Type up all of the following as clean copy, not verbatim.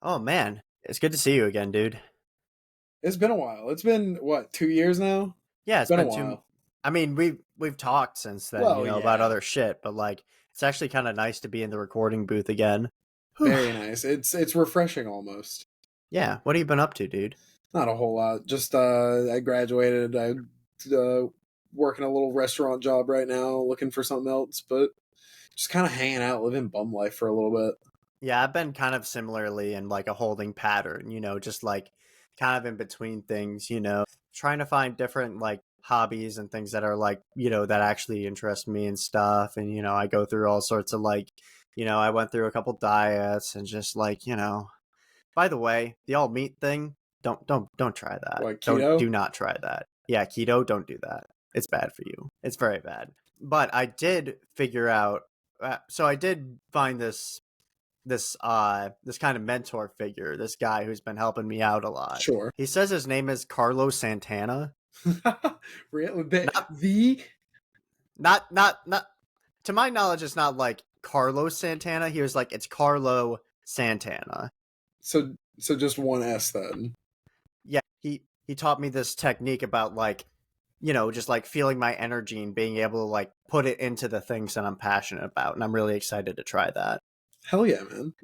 Oh man, it's good to see you again, dude. It's been a while. It's been what, 2 years now? Yeah, It's it's been a been two. while. I mean, we've talked since then, Well, about yeah, other shit, but like, it's actually kind of nice to be in the recording booth again. very nice. It's refreshing almost. Yeah, what have you been up to, dude? Not a whole lot. Just I graduated. I working a little restaurant job right now, looking for something else, but just kind of hanging out, living bum life for a little bit. Yeah, I've been kind of similarly in like a holding pattern, just like kind of in between things, trying to find different like hobbies and things that are like, that actually interest me and stuff. And, I go through all sorts of like, I went through a couple diets and just like, by the way, the all meat thing, don't try that. What, Do keto? not try that. Yeah, keto, don't do that. It's bad for you. It's very bad. But I did figure out so I did find this kind of mentor figure, this guy who's been helping me out a lot. Sure. He says his name is Carlos Santana. Really? Not The not to my knowledge, it's not like Carlos Santana. He was like, it's Carlo Santana. so just one S then. Yeah, he taught me this technique about like, just like feeling my energy and being able to like put it into the things that I'm passionate about, and I'm really excited to try that. Hell yeah, man.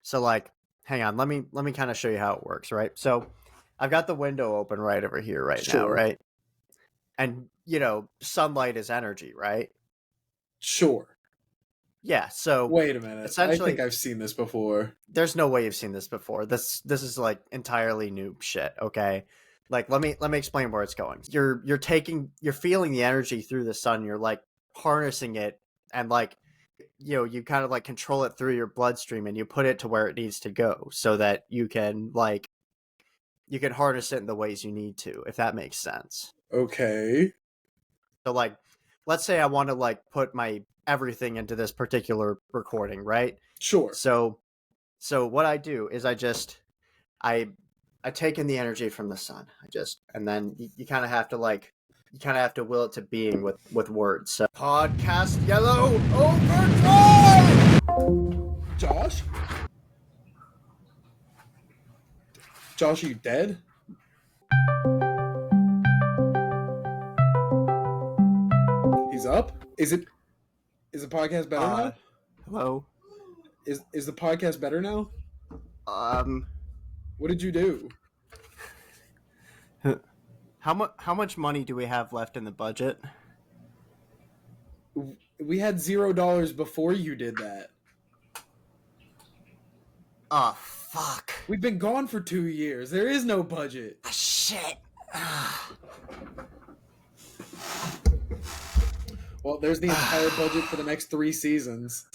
So like, hang on, let me kind of show you how it works, right? So I've got the window open right over here right now, Sure. right? And sunlight is energy, right? Sure. Yeah, so Wait a minute. I think essentially I've seen this before. there's no way you've seen this before. This is like entirely new shit, okay? Like let me explain where it's going. You're feeling the energy through the sun, you're like harnessing it, and like you kind of like control it through your bloodstream and you put it to where it needs to go so that you can harness it in the ways you need to, if that makes sense. Okay. So like, let's say I want to like put my everything into this particular recording, right? Sure. So what I do is I take in the energy from the sun. And then you kind of have to will it to being with words. So podcast yellow overdrive. Josh? Josh, are you dead? He's up? Is the podcast better now? Hello. Is the podcast better now? Um, What did you do? how much money do we have left in the budget? We had $0 before you did that. Oh fuck. We've been gone for 2 years. There is no budget. Shit. Well, there's the entire budget for the next 3 seasons.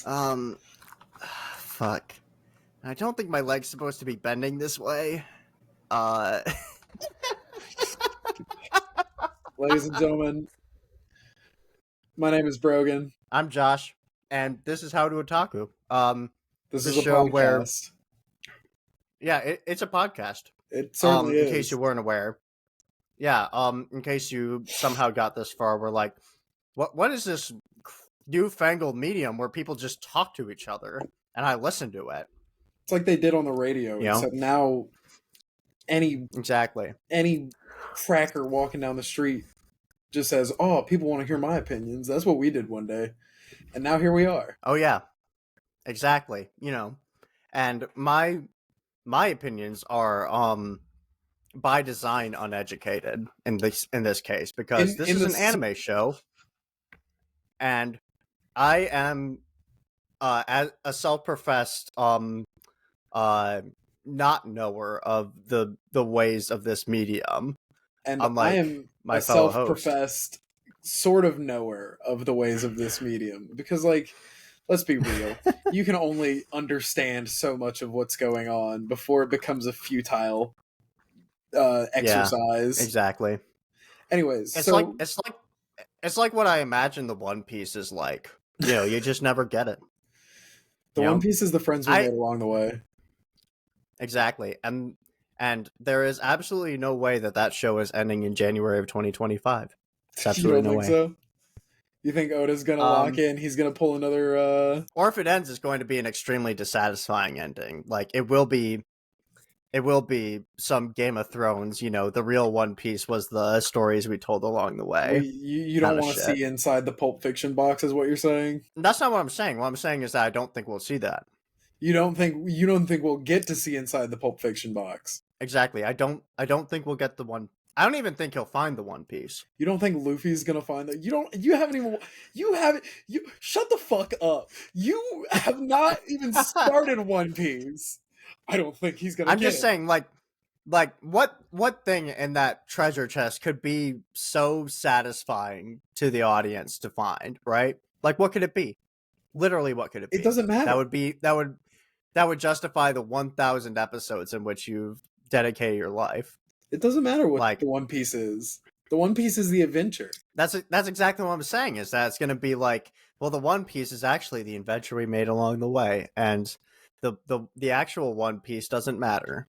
Fuck. I don't think my leg's supposed to be bending this way. Ladies and gentlemen, my name is Brogan. I'm Josh, and this is How-to Otaku. This the is a show podcast. where it's a podcast. It certainly is. In case you weren't aware. Yeah, in case you somehow got this far, we're like, what is this newfangled medium where people just talk to each other and I listen to it? It's like they did on the radio, except now any cracker walking down the street just says, "Oh, people want to hear my opinions." That's what we did one day, and now here we are. Oh yeah, exactly. And my opinions are by design uneducated in this case, because this is an anime show, and I am as a self-professed not knower of the ways of this medium, and unlike I am my a fellow self-professed sort of knower of the ways of this medium, because like, let's be real, you can only understand so much of what's going on before it becomes a futile exercise. Yeah, exactly. Anyways, it's like what I imagine the One Piece is like. You just never get it. The One Piece is the friends we made along the way. Exactly, and there is absolutely no way that show is ending in January of 2025. There's absolutely no way. So? You think Oda's gonna lock in? He's gonna pull another. Or if it ends, it's going to be an extremely dissatisfying ending. Like it will be some Game of Thrones. You know, the real One Piece was the stories we told along the way. You don't want to see inside the Pulp Fiction box, is what you're saying? That's not what I'm saying. What I'm saying is that I don't think we'll see that. You don't think we'll get to see inside the Pulp Fiction box? Exactly. I don't think we'll get the one. I don't even think he'll find the One Piece. You don't think Luffy's gonna find that? You shut the fuck up. You have not even started One Piece. I don't think he's gonna. I'm just saying, like what thing in that treasure chest could be so satisfying to the audience to find, right? Like, what could it be? Literally, what could it be? It doesn't matter. That would justify the 1,000 episodes in which you've dedicated your life. It doesn't matter what the One Piece is. The One Piece is the adventure. That's exactly what I'm saying. Is that it's going to be like, well, the One Piece is actually the adventure we made along the way, and the actual One Piece doesn't matter.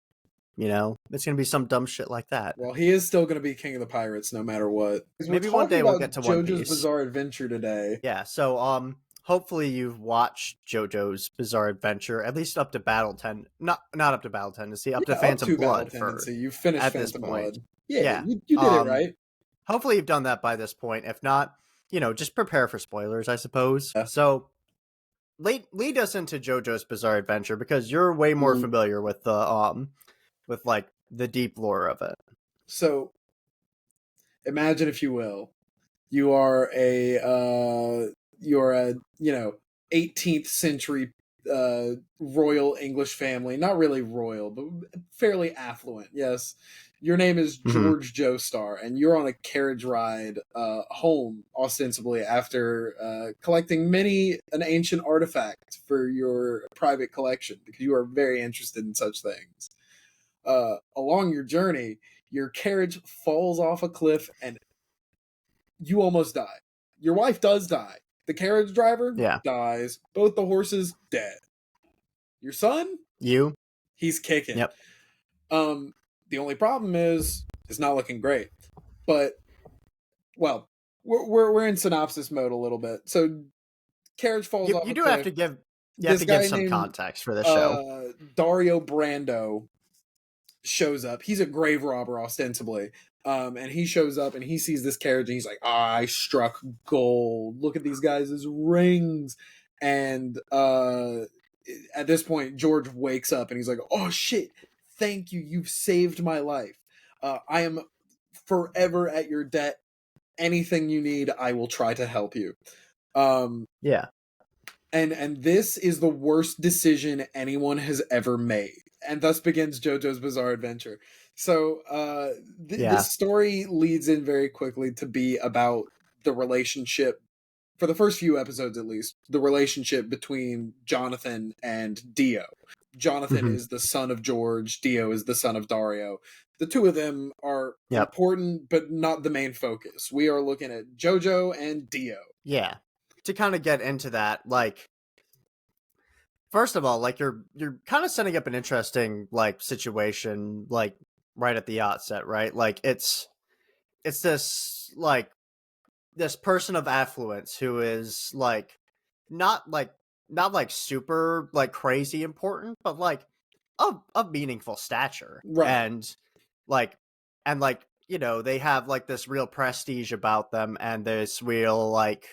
You know, it's going to be some dumb shit like that. Well, he is still going to be king of the pirates no matter what. Maybe one day we'll get to One Piece. JoJo's Bizarre Adventure today. Yeah. So hopefully you've watched JoJo's Bizarre Adventure, at least up to Battle 10. Not up to Battle Tendency, up to Phantom Blood. You finished at Phantom this point. Blood. Yeah. You did it right. Hopefully you've done that by this point. If not, you know, just prepare for spoilers, I suppose. Yeah. So lead us into JoJo's Bizarre Adventure, because you're way more familiar with the with like the deep lore of it. So imagine, if you will, you are a 18th century royal English family. Not really royal, but fairly affluent. Yes. Your name is George Joestar, and you're on a carriage ride home, ostensibly, after collecting an ancient artifact for your private collection, because you are very interested in such things. Along your journey, your carriage falls off a cliff, and you almost die. Your wife does die. The carriage driver dies. Both the horses dead. Your son? He's kicking. Yep. The only problem is it's not looking great. But, well, we're in synopsis mode a little bit. So, carriage falls off. You do have to give some context for this show. Dario Brando shows up. He's a grave robber, ostensibly. And he shows up and he sees this carriage and he's like, I struck gold. Look at these guys' rings. And at this point, George wakes up and he's like, oh shit, thank you. You've saved my life. I am forever at your debt. Anything you need, I will try to help you. Yeah. And this is the worst decision anyone has ever made. And thus begins JoJo's Bizarre Adventure. So this story leads in very quickly to be about the relationship, for the first few episodes at least, the relationship between Jonathan and Dio. Jonathan is the son of George. Dio is the son of Dario. The two of them are important, but not the main focus. We are looking at JoJo and Dio. Yeah. To kind of get into that, like, first of all, like you're kind of setting up an interesting like situation, like right at the outset, right? Like it's this like this person of affluence who is like not super like crazy important, but like of meaningful stature, right? And you know, they have like this real prestige about them, and this real like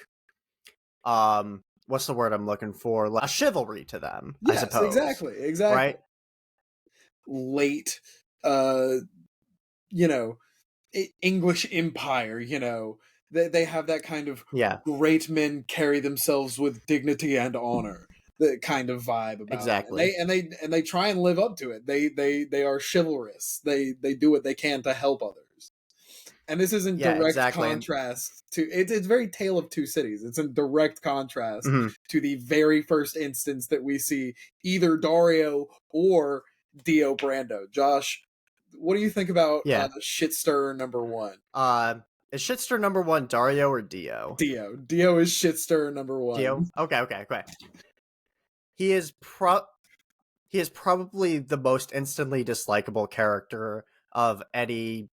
what's the word I'm looking for? Like, a chivalry to them, yes, I suppose. Exactly. Right? Late, English Empire, they have that kind of great men carry themselves with dignity and honor, the kind of vibe about exactly. it. And they try and live up to it. They are chivalrous. They do what they can to help others. And this is in direct contrast to it's very Tale of Two Cities. It's in direct contrast to the very first instance that we see either Dario or Dio Brando. Josh, what do you think about Shitster number 1? Is Shitster number 1 Dario or Dio? Dio is Shitster number 1. Dio? Okay. He is probably the most instantly dislikable character of any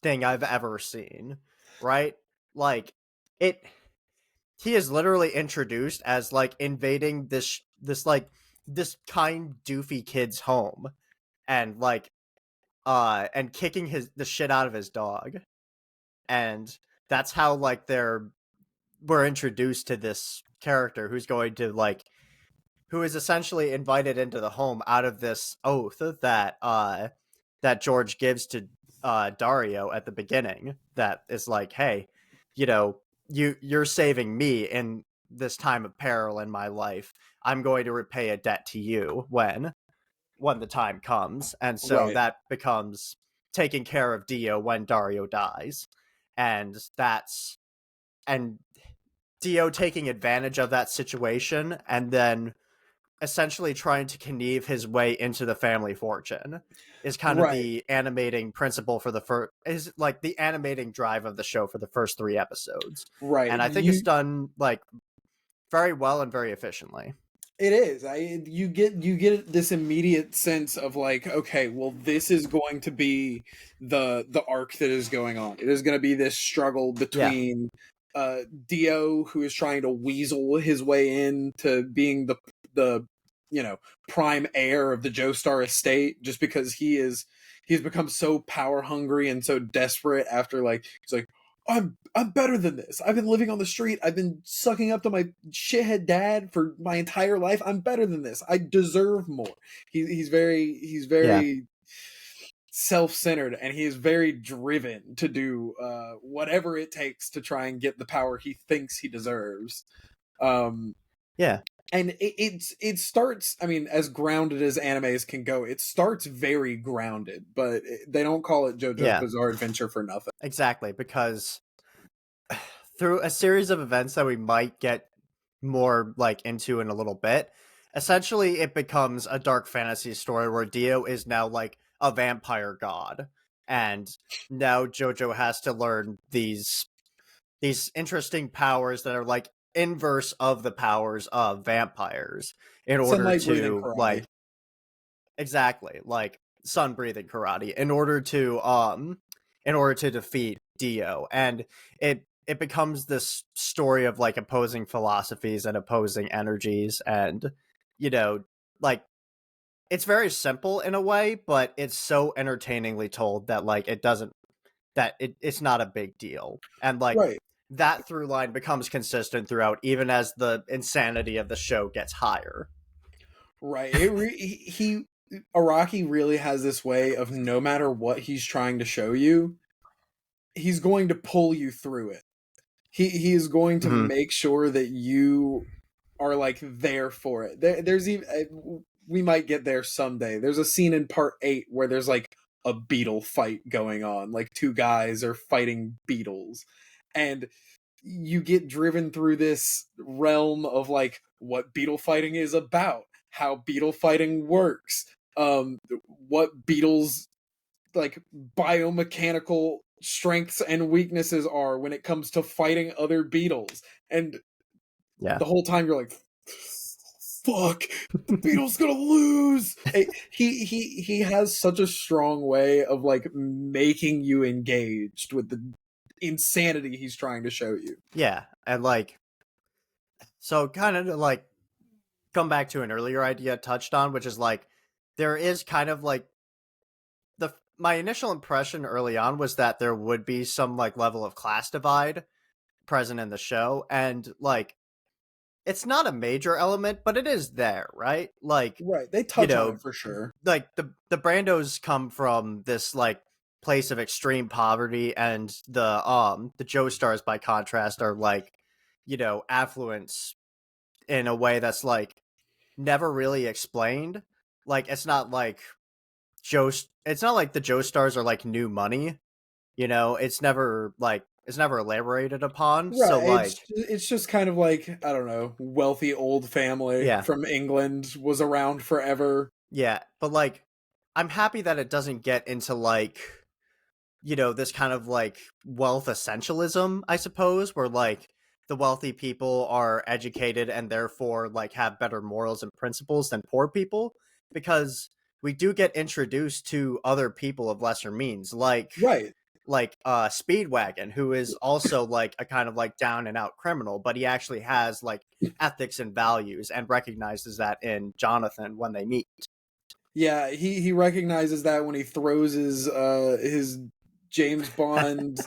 thing I've ever seen, right? Like he is literally introduced as like invading this kind doofy kid's home and like and kicking the shit out of his dog. And that's how like we're introduced to this character who's going to like who is essentially invited into the home out of this oath that George gives to Dario at the beginning, that is like, hey, you know, you're saving me in this time of peril in my life. I'm going to repay a debt to you when the time comes. And so Right. that becomes taking care of Dio when Dario dies. And that's and Dio taking advantage of that situation and then essentially trying to connive his way into the family fortune is kind of Right. the animating principle for the first is like the animating drive of the show for the first 3 episodes. Right. And I think it's done like very well and very efficiently. It is. You get this immediate sense of like, okay, well, this is going to be the arc that is going on. It is going to be this struggle Yeah. between Dio, who is trying to weasel his way into being the prime heir of the Joestar estate, just because he's become so power hungry and so desperate after like he's like, I'm better than this. I've been living on the street. I've been sucking up to my shithead dad for my entire life. I'm better than this. I deserve more. He's very Yeah. self-centered, and he is very driven to do whatever it takes to try and get the power he thinks he deserves. Yeah. And it starts, I mean, as grounded as animes can go, it starts very grounded, but they don't call it JoJo's Yeah. Bizarre Adventure for nothing. Exactly, because through a series of events that we might get more like into in a little bit, essentially it becomes a dark fantasy story where Dio is now like a vampire god, and now JoJo has to learn these interesting powers that are like inverse of the powers of vampires in order Sunlight breathing to karate. like exactly like sun breathing karate in order to defeat Dio. And it becomes this story of like opposing philosophies and opposing energies, and you know like it's very simple in a way, but it's so entertainingly told that like it's not a big deal. And like Right. that through line becomes consistent throughout, even as the insanity of the show gets higher. Right. He Araki really has this way of, no matter what he's trying to show you, he's going to pull you through it. He is going to Mhm. make sure that you are like there for it. There's even we might get there someday. There's a scene in part 8 where there's like a beetle fight going on. Like two guys are fighting beetles. And you get driven through this realm of like what beetle fighting is about, how beetle fighting works, what beetles like biomechanical strengths and weaknesses are when it comes to fighting other beetles. And Yeah. the whole time you're like, fuck, the beetle's gonna lose. He has such a strong way of like making you engaged with the insanity he's trying to show you. Yeah. And like so kind of to like come back to an earlier idea I touched on, which is like there is kind of like the my initial impression early on was that there would be some like level of class divide present in the show, and like it's not a major element, but it is there, right? Like, Right, they you touch on know, it for sure. like the Brandos come from this like place of extreme poverty, and the Joestars by contrast are like, affluence in a way that's like never really explained. Like it's not like the Joestars are like new money, it's never elaborated upon. So Right, like it's just kind of like, I don't know, wealthy old family yeah. from England was around forever. Yeah, but like I'm happy that it doesn't get into like, this kind of like wealth essentialism, I suppose, where like the wealthy people are educated and therefore like have better morals and principles than poor people, because we do get introduced to other people of lesser means, like Right. Speedwagon, who is also like a kind of like down and out criminal, but he actually has like ethics and values and recognizes that in Jonathan when they meet. Yeah, he recognizes that when he throws his James Bond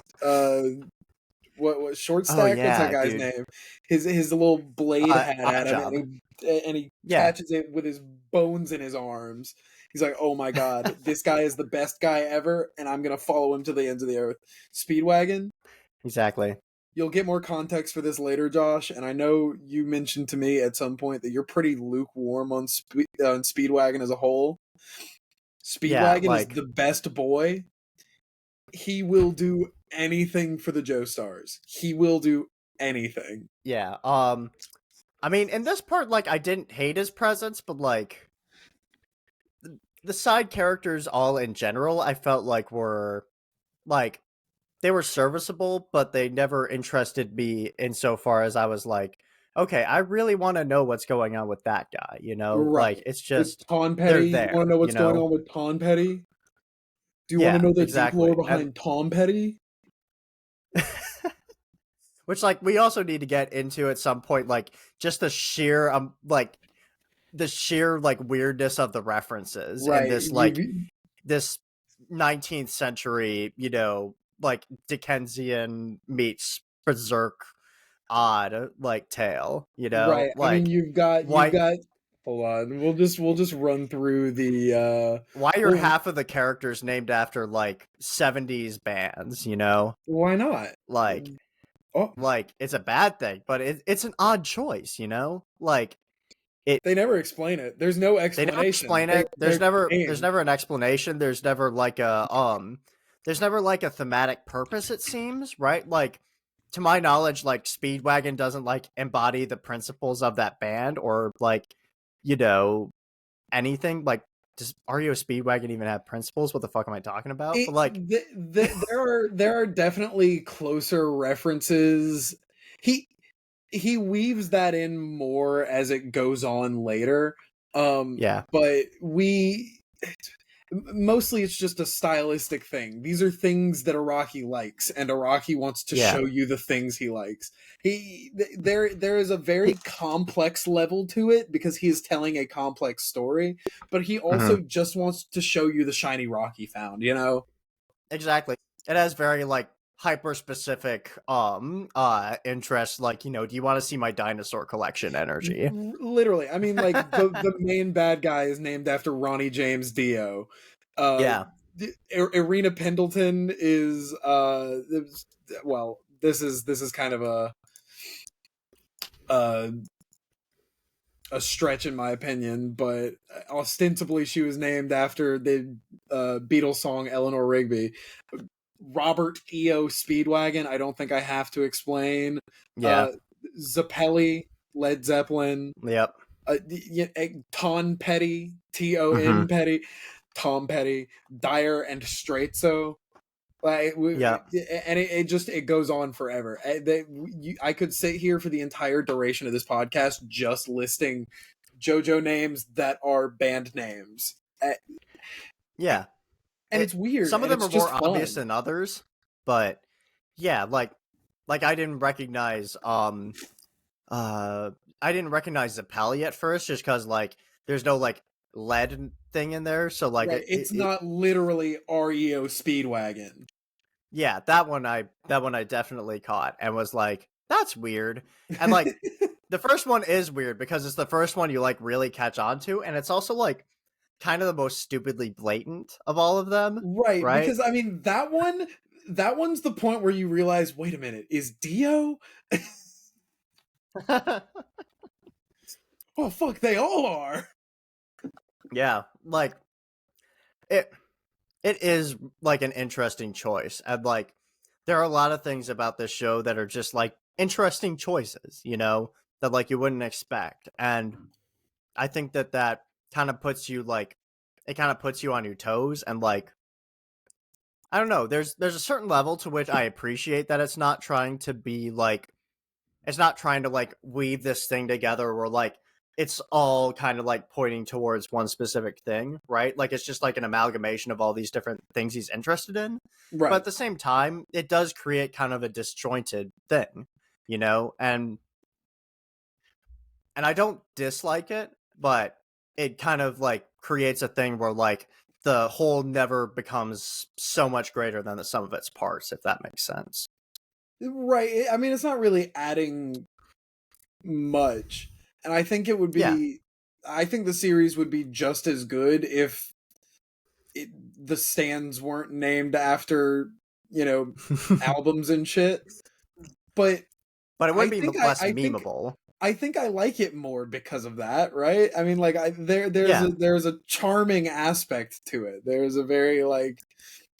what short Oh stack? What's that yeah, guy's dude. name? His little blade hat Odd at him, job. and he Yeah, catches it with his bones in his arms. He's like, "Oh my god, this guy is the best guy ever, and I'm gonna follow him to the ends of the earth." Speedwagon. exactly. You'll get more context for this later, Josh. And I know you mentioned to me at some point that you're pretty lukewarm on Speedwagon as a whole. Yeah, Speedwagon is like the best boy. He will do anything for the Joestars. He will do anything. yeah. I mean, in this part, like I didn't hate his presence, but like the side characters all in general, I felt like were like they were serviceable, but they never interested me insofar as I was like, okay, I really want to know what's going on with that guy, you know? Like Right. it's With just Ton they're Petty, you there, want to know you what's going know? on with Ton Petty? Do you want to Yeah, know the deep lore exactly. And behind Tom Petty? which like we also need to get into at some point, like just the sheer like weirdness of the references in Right. this 19th century, you know, like Dickensian meets Berserk odd like tale, you know? Right. I mean, Like you've why got. Hold on. We'll just run through the. why are Well, half of the characters named after like 70s bands, you know? why not? Like Oh, it's a bad thing, but it's an odd choice, you know? Like it they never explain it. There's no they never explanation. explain it. There's They're never named. an explanation. There's never like a thematic purpose, it seems, right? Like to my knowledge, like Speedwagon doesn't like embody the principles of that band or like, you know, anything. Like does REO Speedwagon even have principles? What the fuck am I talking about? But like There are definitely closer references. He he weaves that in more as it goes on later. yeah. But we mostly it's just a stylistic thing. These are things that Araki likes, and Araki wants to Yeah. show you the things he likes. There is a very He, complex level to it because he is telling a complex story, but he also Mhm. just wants to show you the shiny rock he found, you know? Exactly. It has very like hyper specific interests like, you know, do you want to see my dinosaur collection energy? Literally. I mean, like the main bad guy is named after Ronnie James Dio. Uh Yeah. Irina Pendleton is well, this is kind of uh a stretch in my opinion, but ostensibly she was named after the Beatles song Eleanor Rigby. Robert E.O. Speedwagon, I don't think I have to explain. Yeah. Uh Zappelli, Led Zeppelin, Yep. Ton Petty, Ton Mhm. Petty, Tom Petty, Dyer and Straitso. Like, Yeah. and it just it goes on forever. I could sit here for the entire duration of this podcast just listing JoJo names that are band names, Yeah. and it's weird Some of and them it's are more just obvious fun. than others, but yeah, like uh I didn't recognize the Pally at first just cuz like there's no like lead thing in there, so like Right? It's not literally REO Speedwagon. yeah, that one I definitely caught and was like that's weird. And like the first one is weird because it's the first one you like really catch on to, and it's also like kind of the most stupidly blatant of all of them, Right, right? because I mean that one's the point where you realize, wait a minute, is Dio? Oh fuck, they all are. Yeah, like it it is like an interesting choice. And like there are a lot of things about this show that are just like interesting choices, you know, that like you wouldn't expect. And I think that kind of puts you like it kind of puts you on your toes and like I don't know, there's a certain level to which I appreciate that it's not trying to be like it's not trying to like weave this thing together where like it's all kind of like pointing towards one specific thing, right? Like it's just like an amalgamation of all these different things he's interested in. But Right. at the same time, it does create kind of a disjointed thing, you know? And I don't dislike it, but it kind of like creates a thing where like the whole never becomes so much greater than the sum of its parts, if that makes sense. Right. I mean, it's not really adding much. And I think it would Yeah. be I think the series would be just as good if the stands weren't named after, you know, albums and shit. But But it would I be think less memeable. I think I like it more because of that, right? I mean, like Yeah. there's a charming aspect to it. There's a very like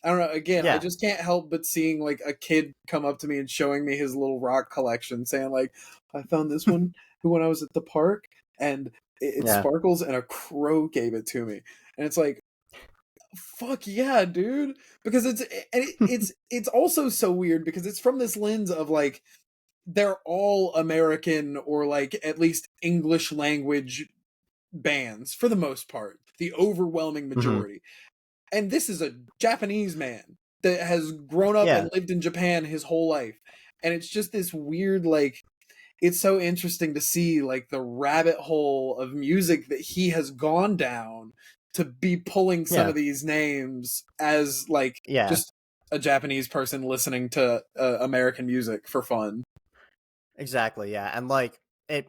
I don't know. Again, I Yeah. just can't help but seeing like a kid come up to me and showing me his little rock collection, saying like, "I found this one when I was at the park, and it Yeah. sparkles, and a crow gave it to me." And it's like, fuck yeah, dude! Because it's also so weird because it's from this lens of like they're all American or like at least English language bands for the most part, the overwhelming Hmm. majority. And this is a Japanese man that has grown up Yeah. and lived in Japan his whole life. And it's just this weird, like, it's so interesting to see, like, the rabbit hole of music that he has gone down to be pulling some Yeah. of these names as, like, Yeah. just a Japanese person listening to American music for fun. Exactly, yeah. And like it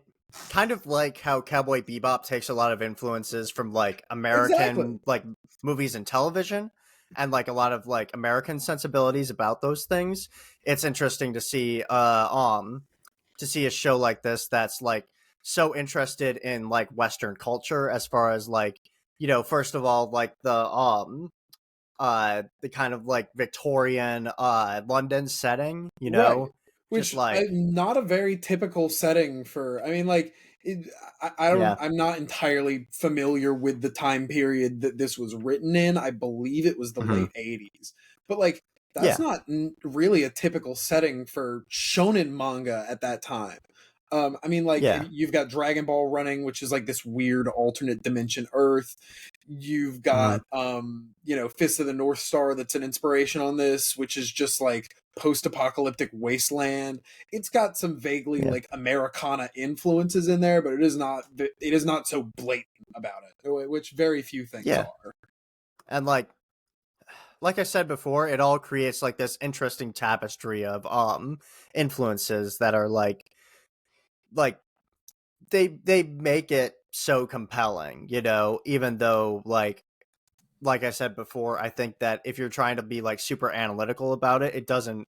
kind of like how Cowboy Bebop takes a lot of influences from like Exactly. American like movies and television and like a lot of like American sensibilities about those things. It's interesting to see a show like this that's like so interested in like Western culture as far as like, you know, first of all, like the kind of like Victorian London setting, you Right. know? Just Which like not a very typical setting for. I mean, like, I don't. yeah. I'm not entirely familiar with the time period that this was written in. I believe it was the Hmm. late '80s, but like, that's Yeah. not really a typical setting for shonen manga at that time. I mean, like, Yeah. you've got Dragon Ball running, which is like this weird alternate dimension Earth. You've Hmm. got, you know, Fist of the North Star that's an inspiration on this, which is just like post-apocalyptic wasteland. It's got some vaguely Yeah. like Americana influences in there, but it is not so blatant about it, which very few things Yeah. are. And like I said before, it all creates like this interesting tapestry of influences that are like they make it so compelling, you know, even though like I said before, I think that if you're trying to be like super analytical about it, it doesn't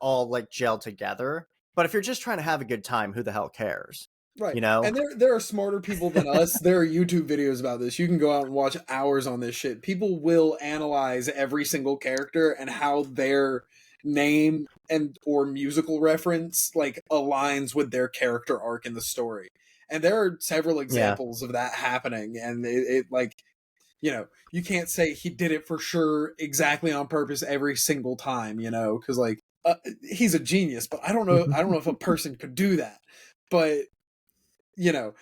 all like gel together. But if you're just trying to have a good time, who the hell cares? Right. You know? And there are smarter people than us. There are YouTube videos about this. You can go out and watch hours on this shit. People will analyze every single character and how their name and or musical reference like aligns with their character arc in the story. And there are several Yeah. examples of that happening, and it like, you know, you can't say he did it for sure exactly on purpose every single time, you know, because like he's a genius, but I don't know if a person could do that. But you know,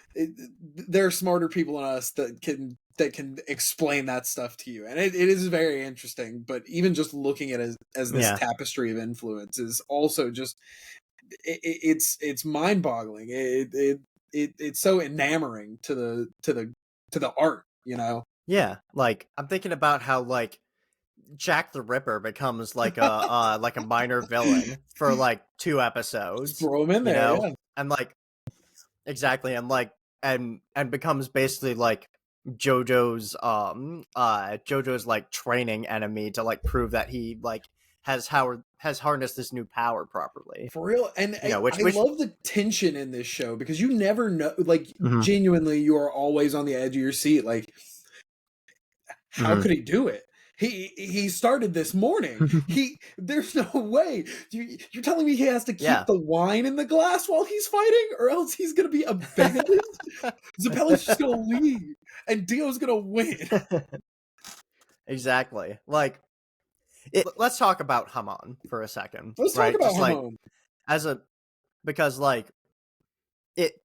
there are smarter people than us that can explain that stuff to you, and it is very interesting. But even just looking at it as this Yeah. tapestry of influence is also just it's mind boggling. It's so enamoring to the art, you know. Yeah. Like I'm thinking about how like Jack the Ripper becomes like a minor villain for like two Just episodes, throw him in you there, know? yeah. And like exactly and becomes basically like JoJo's like training enemy to like prove that he like has harnessed this new power properly. For real, and You know, I which love the tension in this show because you never know. Like, Mhm. genuinely, you are always on the edge of your seat. Like, how Mhm. could he do it? He started this morning. There's no way. You're telling me he has to keep Yeah. the wine in the glass while he's fighting, or else he's gonna be abandoned. Zappelli's just gonna leave, and Dio's gonna win. Exactly. Like let's talk about Hamon for a second, Let's talk right? about Just like Hamon. as a because like it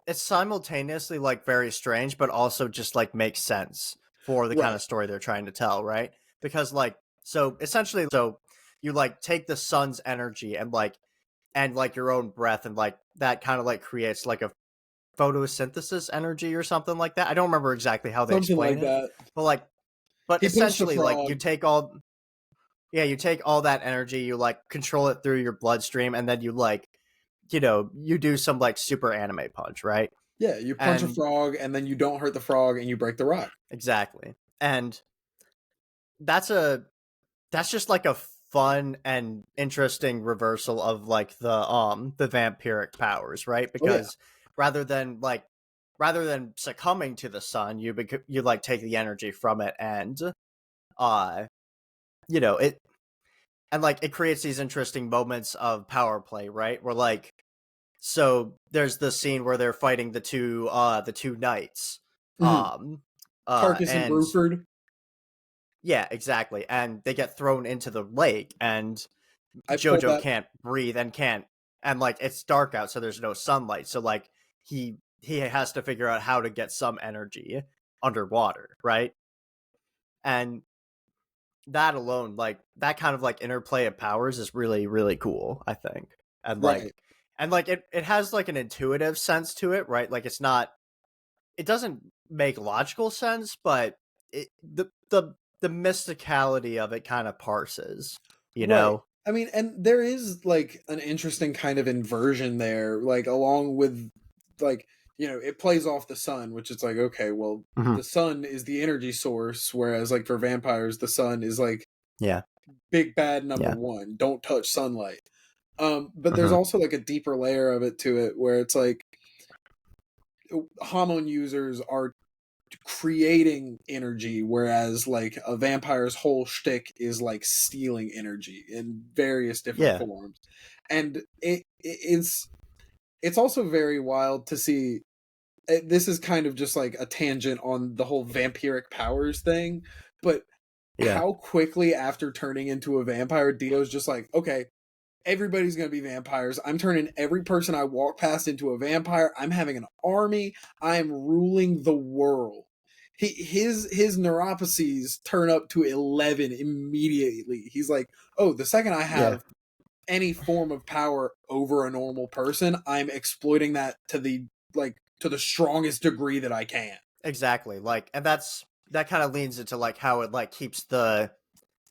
it's simultaneously like very strange, but also just like makes sense for the kind Right. of story they're trying to tell, right? Because like so essentially so you like take the sun's energy and like your own breath and like that kind of like creates like a photosynthesis energy or something like that. I don't remember exactly how they Something explain like it, that. but like but He pushed the essentially like frog. you take all that energy, you like control it through your bloodstream and then you like you do some like super anime punch, right? Yeah, you punch a And frog and then you don't hurt the frog and you break the rock. exactly. And that's a that's just like a fun and interesting reversal of like the vampiric powers, right? Oh yeah. Because rather than like rather than succumbing to the sun, you like take the energy from it and uh it and like it creates these interesting moments of power play, right? Where like so there's the scene where they're fighting the two knights. Hmm. Um Tarkus and and Bruford. yeah, exactly. And they get thrown into the lake and I pulled JoJo that. can't breathe and like it's dark out so there's no sunlight. So like he has to figure out how to get some energy underwater, right? And that alone, like that kind of like interplay of powers is really, really cool, I think. And Right. like it has like an intuitive sense to it, right? Like it doesn't make logical sense, but the mysticality of it kind of parses, you Right. know? I mean, and there is like an interesting kind of inversion there, like along with like, it plays off the sun, which is like, okay, well, Mhm. the sun is the energy source, whereas like for vampires, the sun is like Yeah. big bad number Yeah. one. Don't touch sunlight. But there's Mhm. also like a deeper layer of it to it where it's like Hamon users are creating energy, whereas like a vampire's whole shtick is like stealing energy in various different Yeah. forms, and it's also very wild to see. This is kind of just like a tangent on the whole vampiric powers thing, but Yeah. how quickly after turning into a vampire, Dio's just like, okay, everybody's gonna be vampires. I'm turning every person I walk past into a vampire. I'm having an army. I'm ruling the world. His neuropathies turn up to 11 immediately. He's like, oh, the second I Yeah. have any form of power over a normal person, I'm exploiting that to the strongest degree that I can. Exactly. Like and that kind of leans into like how it like keeps the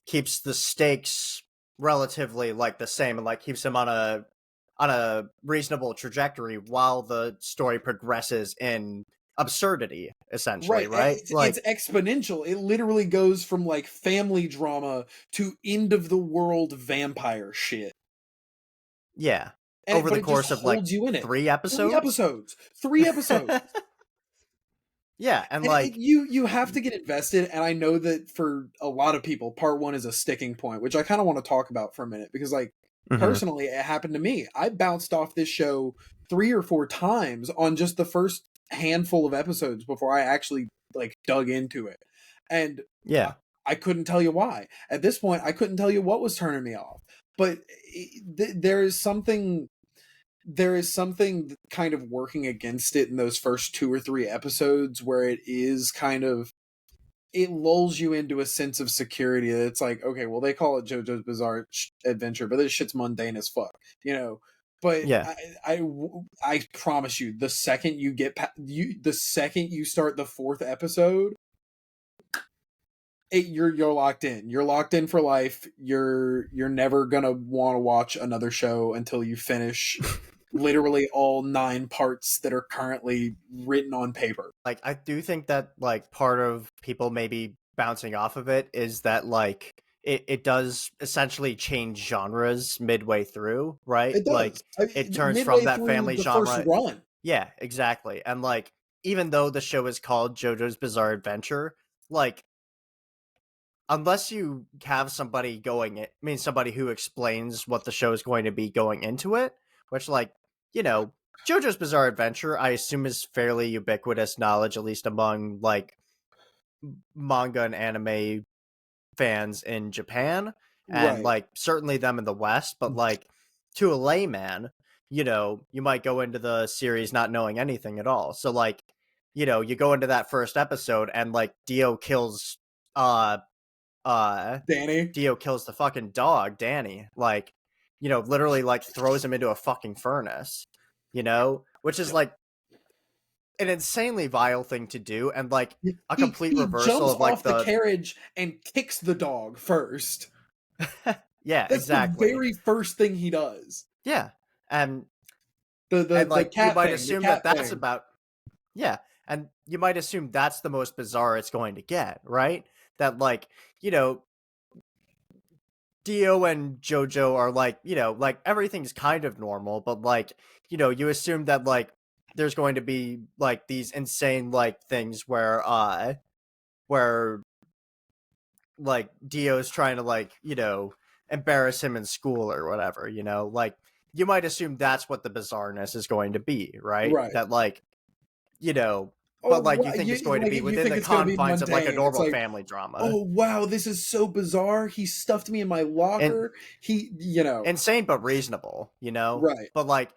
stakes relatively like the same and like keeps them on a reasonable trajectory while the story progresses in absurdity essentially, Right. right? It's Like exponential. It literally goes from like family drama to end of the world vampire shit. yeah, But over the it just course of like holds you in it. 3 Three episodes. episodes. 3 episodes. Yeah, and And like you have to get invested, and I know that for a lot of people, part one is a sticking point, which I kind of want to talk about for a minute because, like, mhm, personally, it happened to me. I bounced off this show 3 or 4 times on just the first handful of episodes before I actually like dug into it, and I, yeah, I couldn't tell you why. At this point, I couldn't tell you what was turning me off, but there is something kind of working against it in those first 2 or 3 episodes where it is kind of it lulls you into a sense of security that it's like, okay, well, they call it JoJo's Bizarre Adventure, but this shit's mundane as fuck, you know. But yeah, I promise you, the second you start the fourth episode, you're locked in. You're locked in for life. You're never gonna want to watch another show until you finish literally all 9 parts that are currently written on paper. like I do think that like part of people maybe bouncing off of it is that like it does essentially change genres midway through, right? It Like does. I it mean, turns from midway that through family the first genre. run. Yeah, exactly. And like even though the show is called JoJo's Bizarre Adventure, like unless you have somebody somebody who explains what the show is going to be going into it, which like, JoJo's Bizarre Adventure, I assume is fairly ubiquitous knowledge, at least among like manga and anime fans in Japan, and Right. like certainly them in the West, but like to a layman, you might go into the series not knowing anything at all. So like, you go into that first episode and like Dio kills uh Danny. Dio kills the fucking dog, Danny. Like, literally like throws him into a fucking furnace, which is like an insanely vile thing to do, and like a complete He reversal jumps of like off the carriage and kicks the dog first. Yeah, That's exactly. the very first thing he does. Yeah. And The cat you might thing, assume the cat that's thing. about yeah, and you might assume that's the most bizarre it's going to get, right? That like, Dio and JoJo are like, like everything's kind of normal, but like, you assume that like there's going to be like these insane like things where like Dio's trying to like, embarrass him in school or whatever, like you might assume that's what the bizarreness is going to be, right? Right. That like, but like you think you, it's going to be you within think the it's going to be confines of like a mundane. It's normal like, family drama. oh wow, this is so bizarre. He stuffed me in my locker. Insane but reasonable, Right.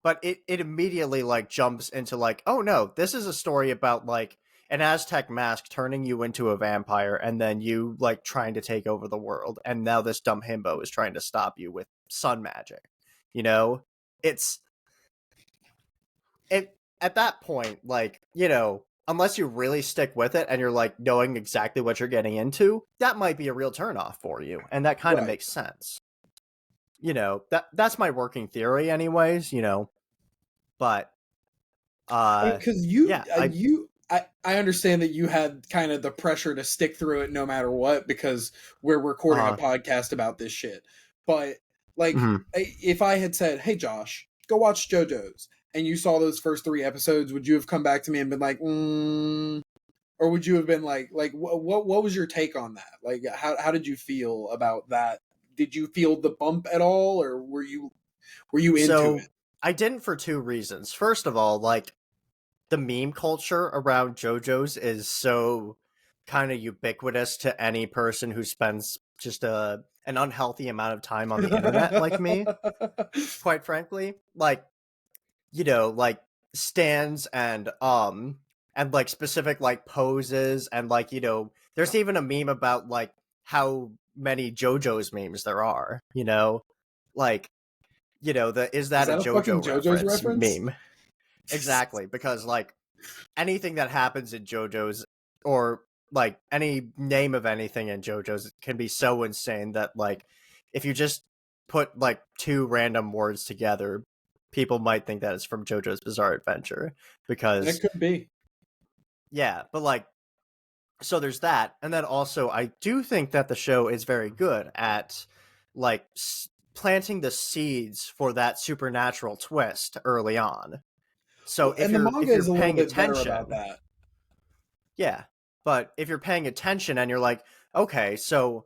But it immediately like jumps into like, oh no, this is a story about like an Aztec mask turning you into a vampire and then you like trying to take over the world, and now this dumb himbo is trying to stop you with sun magic. It's it at that point, like, unless you really stick with it and you're like knowing exactly what you're getting into, that might be a real turnoff for you, and that kind of Right. makes sense. That's my working theory anyways, but because I understand that you had kind of the pressure to stick through it no matter what, because we're recording a podcast about this shit. But like, if I had said, "Hey, Josh, go watch JoJo's," and you saw those first 3 episodes, would you have come back to me and been like, or would you have been like, what was your take on that? Like, how did you feel about that? Did you feel the bump at all, or were you into it? I didn't, for 2 reasons. First of all, like, the meme culture around JoJo's is so kind of ubiquitous to any person who spends just an unhealthy amount of time on the internet like me, quite frankly. Like, like stands and like specific like poses, and like, there's even a meme about like how many JoJo's memes there are, like, the is that a fucking JoJo JoJo's reference reference? meme. Exactly, because like anything that happens in JoJo's, or like any name of anything in JoJo's, can be so insane that like if you just put like 2 random words together, people might think that it's from JoJo's Bizarre Adventure, because it could be. Yeah, but like, so there's that, and then also I do think that the show is very good at like planting the seeds for that supernatural twist early on. So And the manga if you're is a little paying bit better attention, about that. yeah, but if you're paying attention and you're like, okay, so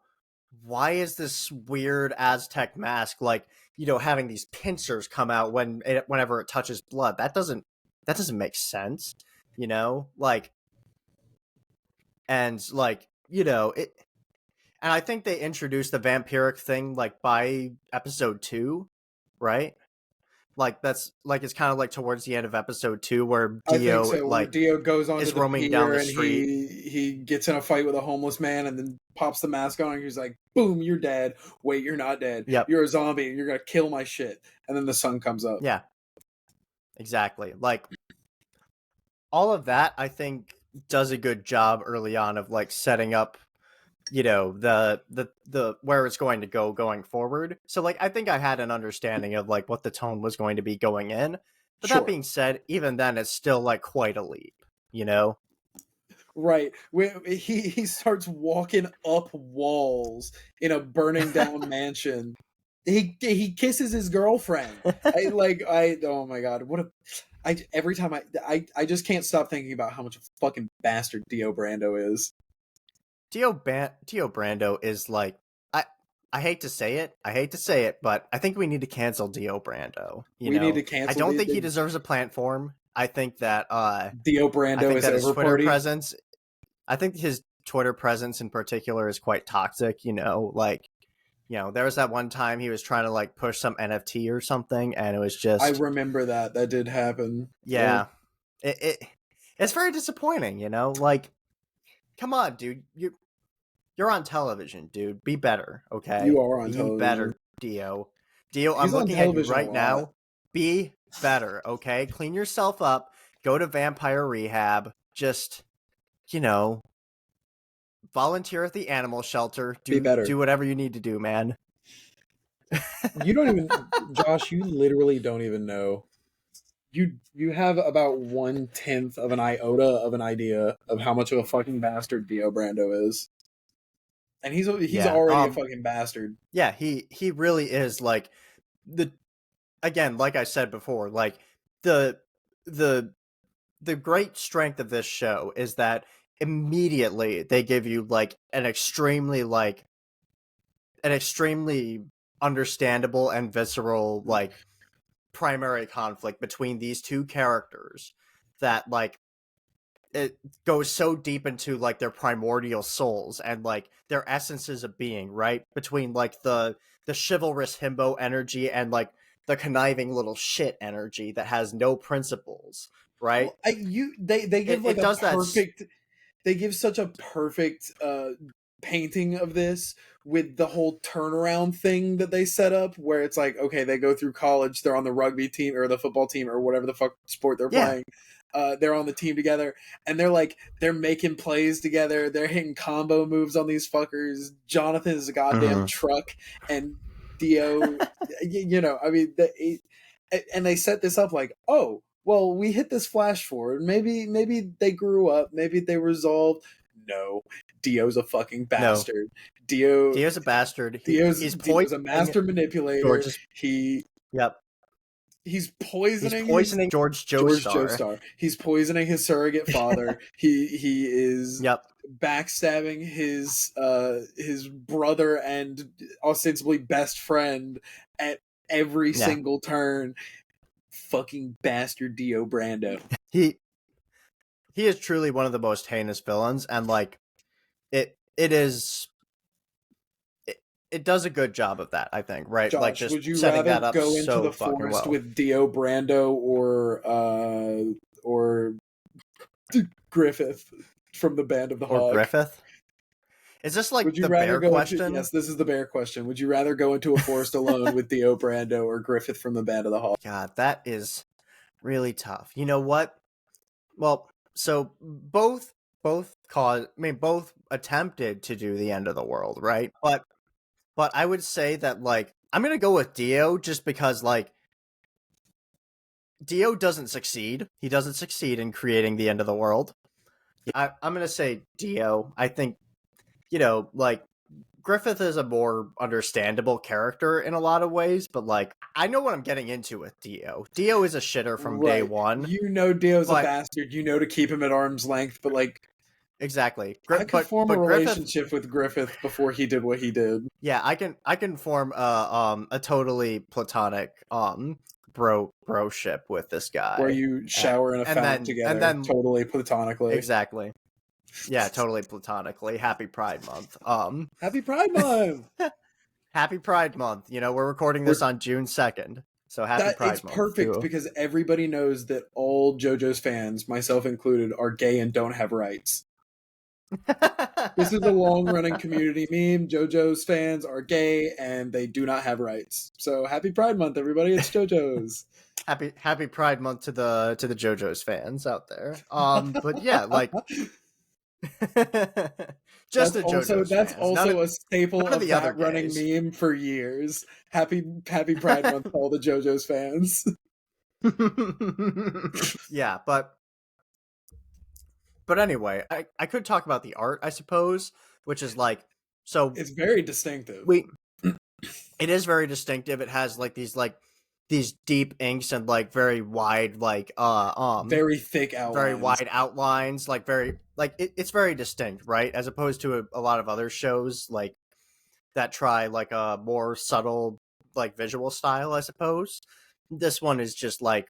why is this weird Aztec mask like, having these pincers come out whenever it touches blood? That doesn't make sense, like, and like, it. And I think they introduced the vampiric thing like by episode 2, right? Like that's like it's kind of like towards the end of episode 2 where I think Dio so. Where like Dio goes onto is the roaming down pier the and street. he gets in a fight with a homeless man and then pops the mask on and he's like, "Boom, you're dead. Wait, you're not dead. Yep. You're a zombie and you're gonna kill my shit." And then the sun comes up. Yeah, exactly. Like all of that, I think, does a good job early on of like setting up, the where it's going to go going forward. So like I think I had an understanding of like what the tone was going to be going in. But Sure. that being said, even then it's still like quite a leap, Right. He starts walking up walls in a burning down mansion. He kisses his girlfriend. Oh my god, every time I just can't stop thinking about how much of a fucking bastard Dio Brando is. Dio Brando is like, I hate to say it, but I think we need to cancel Dio Brando. We need to cancel. I don't think he deserves a platform. I think that Dio Brando is his Twitter party. presence. I think his Twitter presence in particular is quite toxic. Like, there was that one time he was trying to like push some NFT or something, and it was I just remember that. That did happen. yeah, it's very disappointing. Like, come on, dude, you're on television, dude. Be better, okay? You are on Be television. better, Dio. Dio, I'm He's on looking at you television a right lot. now. Be better, okay? Clean yourself up. Go to vampire rehab. Just, you know, volunteer at the animal shelter. Be better. Do whatever you need to do, man. You don't even, Josh. You literally don't even know. You have about 1/10 of an iota of an idea of how much of a fucking bastard Dio Brando is, and he's Yeah. already a fucking bastard. Yeah, he really is like the again, like I said before, like the the the great strength of this show is that immediately they give you like an extremely understandable and visceral like primary conflict between these two characters that like it goes so deep into like their primordial souls and like their essences of being, right? Between like the chivalrous himbo energy and like the conniving little shit energy that has no principles, right? Well, they give like It a does that perfect. They give such a perfect painting of this with the whole turnaround thing that they set up, where it's like, okay, they go through college, they're on the rugby team or the football team or whatever the fuck sport they're yeah. playing. They're on the team together, and they're making plays together. They're hitting combo moves on these fuckers. Jonathan is a goddamn truck, and Dio, I mean, and they set this up like, oh, well, we hit this flash forward. Maybe they grew up. Maybe they resolved. No, Dio's a fucking No. bastard. Dio, Dio's a bastard. Dio's a master manipulator. George's Yep. He's He's poisoning poisoning George George Joestar. Joestar. He's poisoning his surrogate father. he is Yep. backstabbing his brother and ostensibly best friend at every Yeah. single turn. Fucking bastard Dio Brando. He is truly one of the most heinous villains, and like it is it does a good job of that, I think, right? Like Josh, just would you setting rather that up go into so the fucking forest well. with Dio Brando or Griffith from the Band of the Or Hawk? Griffith? Is this like Would you the rather bear go question? into, yes, this is the bear question. Would you rather go into a forest alone with Dio Brando or Griffith from the Band of the Hawk? God, that is really tough. You know what? Well, so both attempted to do the end of the world, right? But I would say that like I'm gonna go with Dio just because like Dio doesn't succeed. He doesn't succeed in creating the end of the world. I'm gonna say Dio. I think like Griffith is a more understandable character in a lot of ways, but like I know what I'm getting into with Dio. Dio is a shitter from day Right. one. You know Dio's a But bastard. You know to keep him at arm's length, but like exactly. I could form a But Griffith, relationship with Griffith before he did what he did. yeah, I can form a totally platonic broship with this Where guy. you shower in a fountain together, And then totally platonically. exactly. Yeah, totally platonically. Happy Pride Month. Happy Pride Month! Happy Pride Month. We're recording this on June 2nd. So happy That Pride it's Month. perfect too. because everybody knows that all JoJo's fans, myself included, are gay and don't have rights. This is a long-running community meme. JoJo's fans are gay and they do not have rights. So happy Pride Month, everybody! It's JoJo's. Happy Pride Month to the JoJo's fans out there. But yeah, like just the JoJo's that's fans. also a staple none of of the other that running gays. meme for years. Happy Pride Month to all the JoJo's fans. Yeah, but anyway, I could talk about the art, I suppose, which is like so It's very distinctive. It is very distinctive. It has like these deep inks and like very wide very thick outlines. Very wide outlines, like very like it's very distinct, right? As opposed to a lot of other shows like that try like a more subtle like visual style, I suppose. This one is just like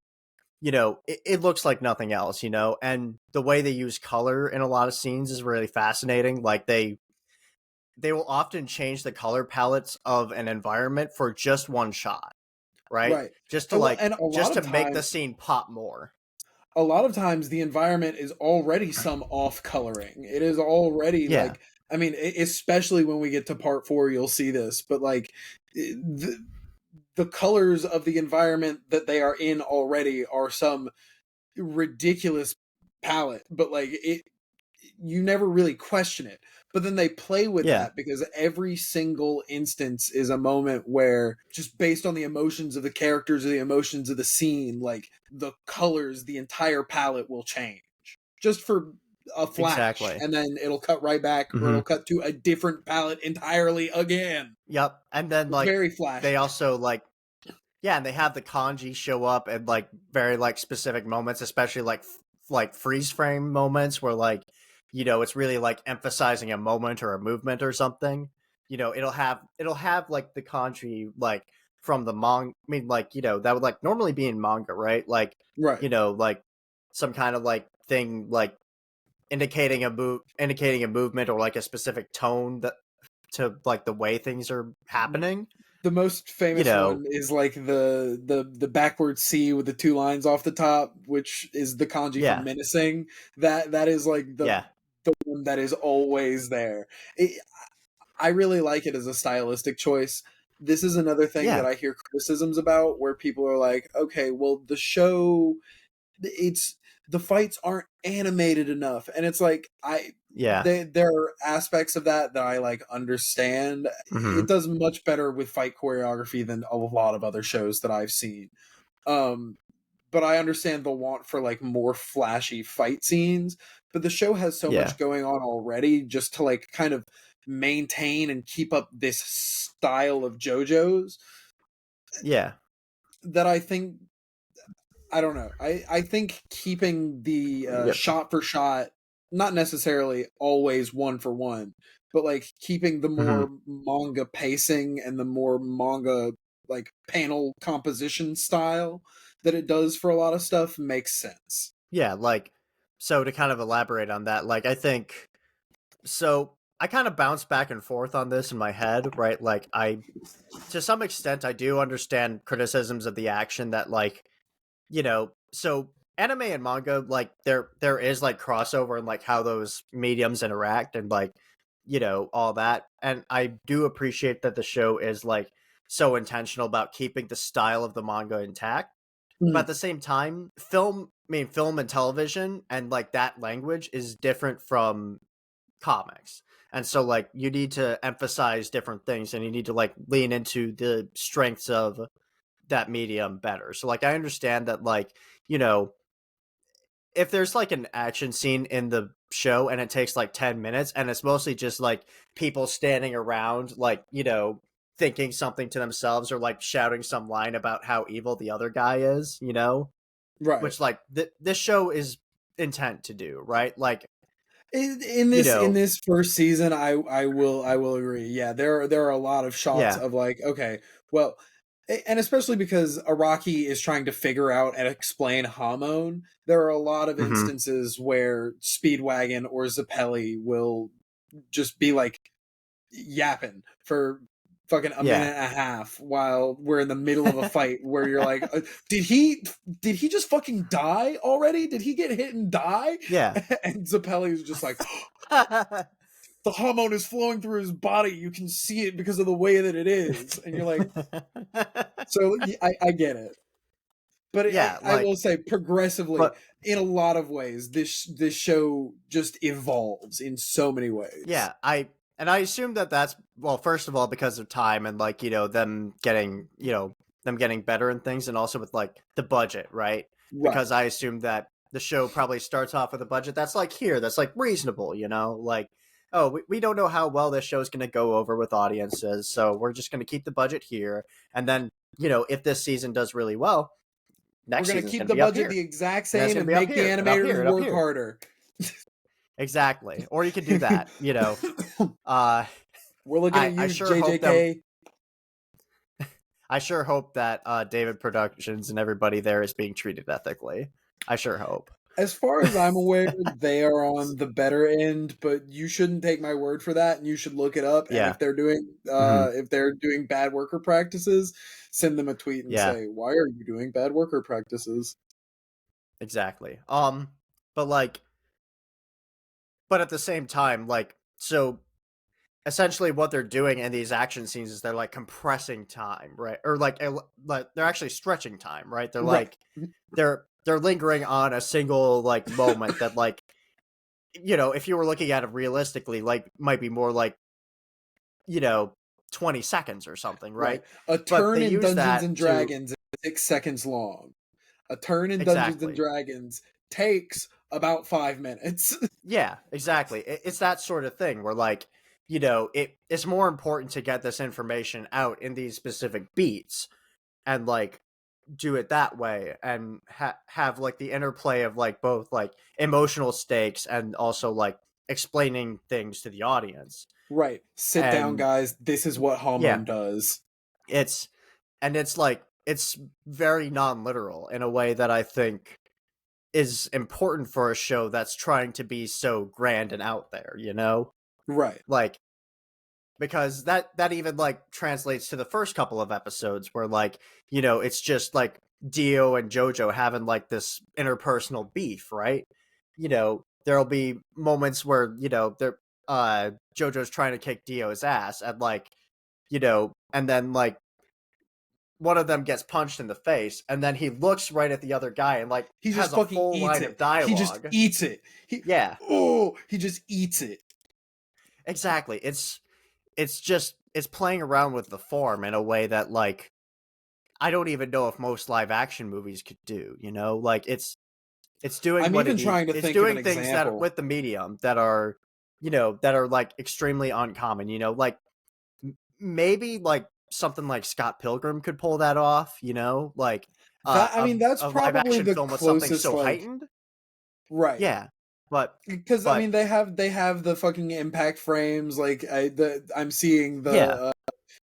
it looks like nothing else, and the way they use color in a lot of scenes is really fascinating. Like they will often change the color palettes of an environment for just one shot, right? Right. Just to And, well, like and just to make the scene pop more. a lot of times the environment is already some off coloring. It is already Yeah. like, I mean, especially when we get to part 4, you'll see this, but like the colors of the environment that they are in already are some ridiculous palette, but like it, you never really question it. But then they play with Yeah. that because every single instance is a moment where, just based on the emotions of the characters or the emotions of the scene, like the colors, the entire palette will change just for a flash, Exactly. and then it'll cut right back, or Mm-hmm. it'll cut to a different palette entirely again. Yep. And then like Very they flashy. also like yeah, and they have the kanji show up at like very like specific moments, especially like freeze frame moments where like it's really like emphasizing a moment or a movement or something. It'll have like the kanji like from the manga. I mean, like that would like normally be in manga, right? Like Right. like some kind of like thing like indicating a movement or like a specific tone that to like the way things are happening. The most You famous know, one is like the backward C with the 2 lines off the top, which is the kanji for yeah, menacing. That is like yeah, the one that is always there. I really like it as a stylistic choice. This is another thing that yeah, I hear criticisms about, where people are like, okay, well, the show, it's the fights aren't animated enough, and it's like, yeah. there are aspects of that I like understand. Mm-hmm. It does much better with fight choreography than a lot of other shows that I've seen. Um, but I understand the want for like more flashy fight scenes. But the show has so Yeah, much going on already, just to like kind of maintain and keep up this style of JoJo's, yeah, that I think, I don't know. I think keeping the yep. shot for shot, not necessarily always one for one, but like keeping the Mm-hmm. more manga pacing and the more manga like panel composition style that it does for a lot of stuff makes sense. Yeah, like so to kind of elaborate on that, like I think so I kind of bounce back and forth on this in my head, right? Like I to some extent I do understand criticisms of the action that like, so anime and manga like there is like crossover and like how those mediums interact and like, all that. And I do appreciate that the show is like so intentional about keeping the style of the manga intact. But Mm, at the same time, film and television and like that language is different from comics. And so like you need to emphasize different things and you need to like lean into the strengths of that medium better. So like I understand that like, you know, if there's like an action scene in the show and it takes like 10 minutes and it's mostly just like people standing around like, thinking something to themselves or like shouting some line about how evil the other guy is, right. which like this show is intent to do, right? Like, In you this know, first season, I will agree. Yeah, there are a lot of shots yeah. of like, okay, well, and especially because Araki is trying to figure out and explain Hamon, there are a lot of Mm-hmm. instances where Speedwagon or Zappelli will just be like yapping for fucking a Yeah. minute and a half while we're in the middle of a fight, where you're like, did he just fucking die already? Did he get hit and die? Yeah. And Zappelli is just like, the hormone is flowing through his body. You can see it because of the way that it is. And you're like, so I get it. But Yeah, I like will say, progressively, but in a lot of ways, this show just evolves in so many ways. yeah, I assume that that's well, first of all because of time and like, them getting better and things and also with like the budget, right? Right. Because I assume that the show probably starts off with a budget that's like here, that's like reasonable, like oh, we don't know how well this show's going to go over with audiences, so we're just going to keep the budget here and then, if this season does really well, We're next going to season's keep going to the be up budget here. the exact And it's same going to and be up make the here and up here animators and up work here. harder. Exactly. Or you could do that, Uh We're looking at I you, sure hope that JJK. David Productions and everybody there is being treated ethically. I sure hope. As far as I'm aware, they are on the better end, but you shouldn't take my word for that, and you should look it up. And Yeah. if they're doing bad worker practices, send them a tweet and Yeah, say, "Why are you doing bad worker practices?" exactly. But like, but at the same time, like, so essentially what they're doing in these action scenes is they're like compressing time, right? Or like they're actually stretching time, right? They're Right, like they're lingering on a single like moment that like if you were looking at it realistically, like might be more like you know 20 seconds or something, right. right? A But turn they in use Dungeons that and to Dragons is 6 seconds long. A turn in Dungeons and exactly. Dragons takes about 5 minutes. Yeah, exactly. It's that sort of thing where like, it's more important to get this information out in these specific beats and like do it that way and have like the interplay of like both like emotional stakes and also like explaining things to the audience. Right. Sit down, And guys. This is what yeah, Hamon does. it's it's like it's very non-literal in a way that I think is important for a show that's trying to be so grand and out there, Right. Like because that even like translates to the first couple of episodes where like, it's just like Dio and JoJo having like this interpersonal beef, right? There'll be moments where, they're JoJo's trying to kick Dio's ass and like, and then like one of them gets punched in the face and then he looks right at the other guy and like He just has a fucking full eats line of it. He just dialogue. eats it. Yeah, He just eats it. exactly. It's playing around with the form in a way that like I don't even know if most live action movies could do, Like it's doing I'm what it even needs. trying to It's think of an doing things that are example. with the medium that are, that are like extremely uncommon, like maybe like something like Scott Pilgrim could pull that off, like That's a live probably action the film with something closest, so like, heightened. right. Yeah. But Because I mean, but they have the fucking impact frames. Like I'm seeing the yeah.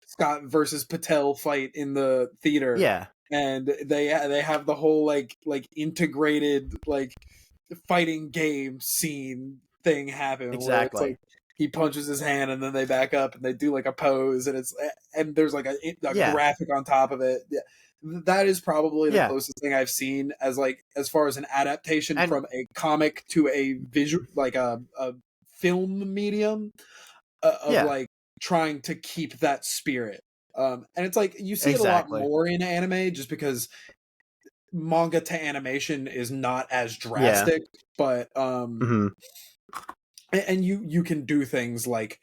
Scott versus Patel fight in the theater, Yeah. and they have the whole like integrated like fighting game scene thing happen where it's like Exactly. he punches his hand and then they back up and they do like a pose and there's like a Yeah. graphic on top of it. Yeah. That is probably the Yeah. closest thing I've seen as far as an adaptation And from a comic to a visual, like a film medium, of yeah, like trying to keep that spirit. And it's like you see it a lot exactly. more in anime just because manga to animation is not as Yeah. drastic, but Hmm. and you can do things like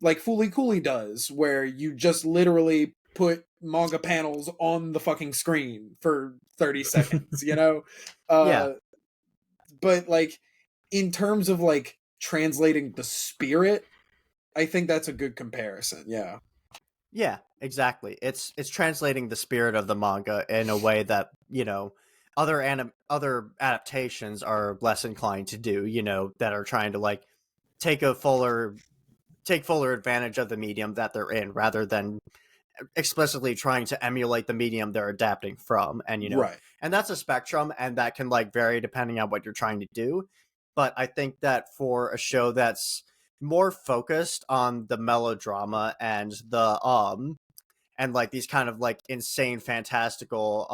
Fooly Cooly does, where you just literally put manga panels on the fucking screen for 30 seconds, you know? Yeah. Uh, but like in terms of like translating the spirit, I think that's a good comparison. Yeah. Yeah, exactly. It's translating the spirit of the manga in a way that, other adaptations are less inclined to do, that are trying to like take a fuller take fuller advantage of the medium that they're in rather than explicitly trying to emulate the medium they're adapting from. And Right. and that's a spectrum and that can like vary depending on what you're trying to do. But I think that for a show that's more focused on the melodrama and like these kind of like insane fantastical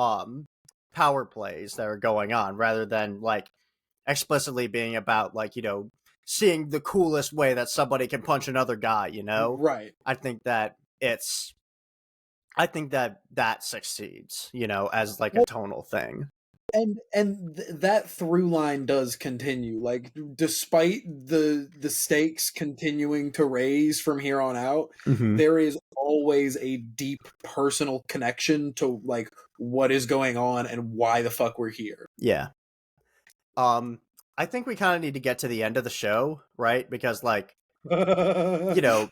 power plays that are going on rather than like explicitly being about like seeing the coolest way that somebody can punch another guy, Right. I think that it's I think that that succeeds, as like a Well, tonal thing. that through line does continue, like despite the stakes continuing to raise from here on out, Hmm. there is always a deep personal connection to like what is going on and why the fuck we're here. Yeah. um I think we kind of need to get to the end of the show, right? Because like, you know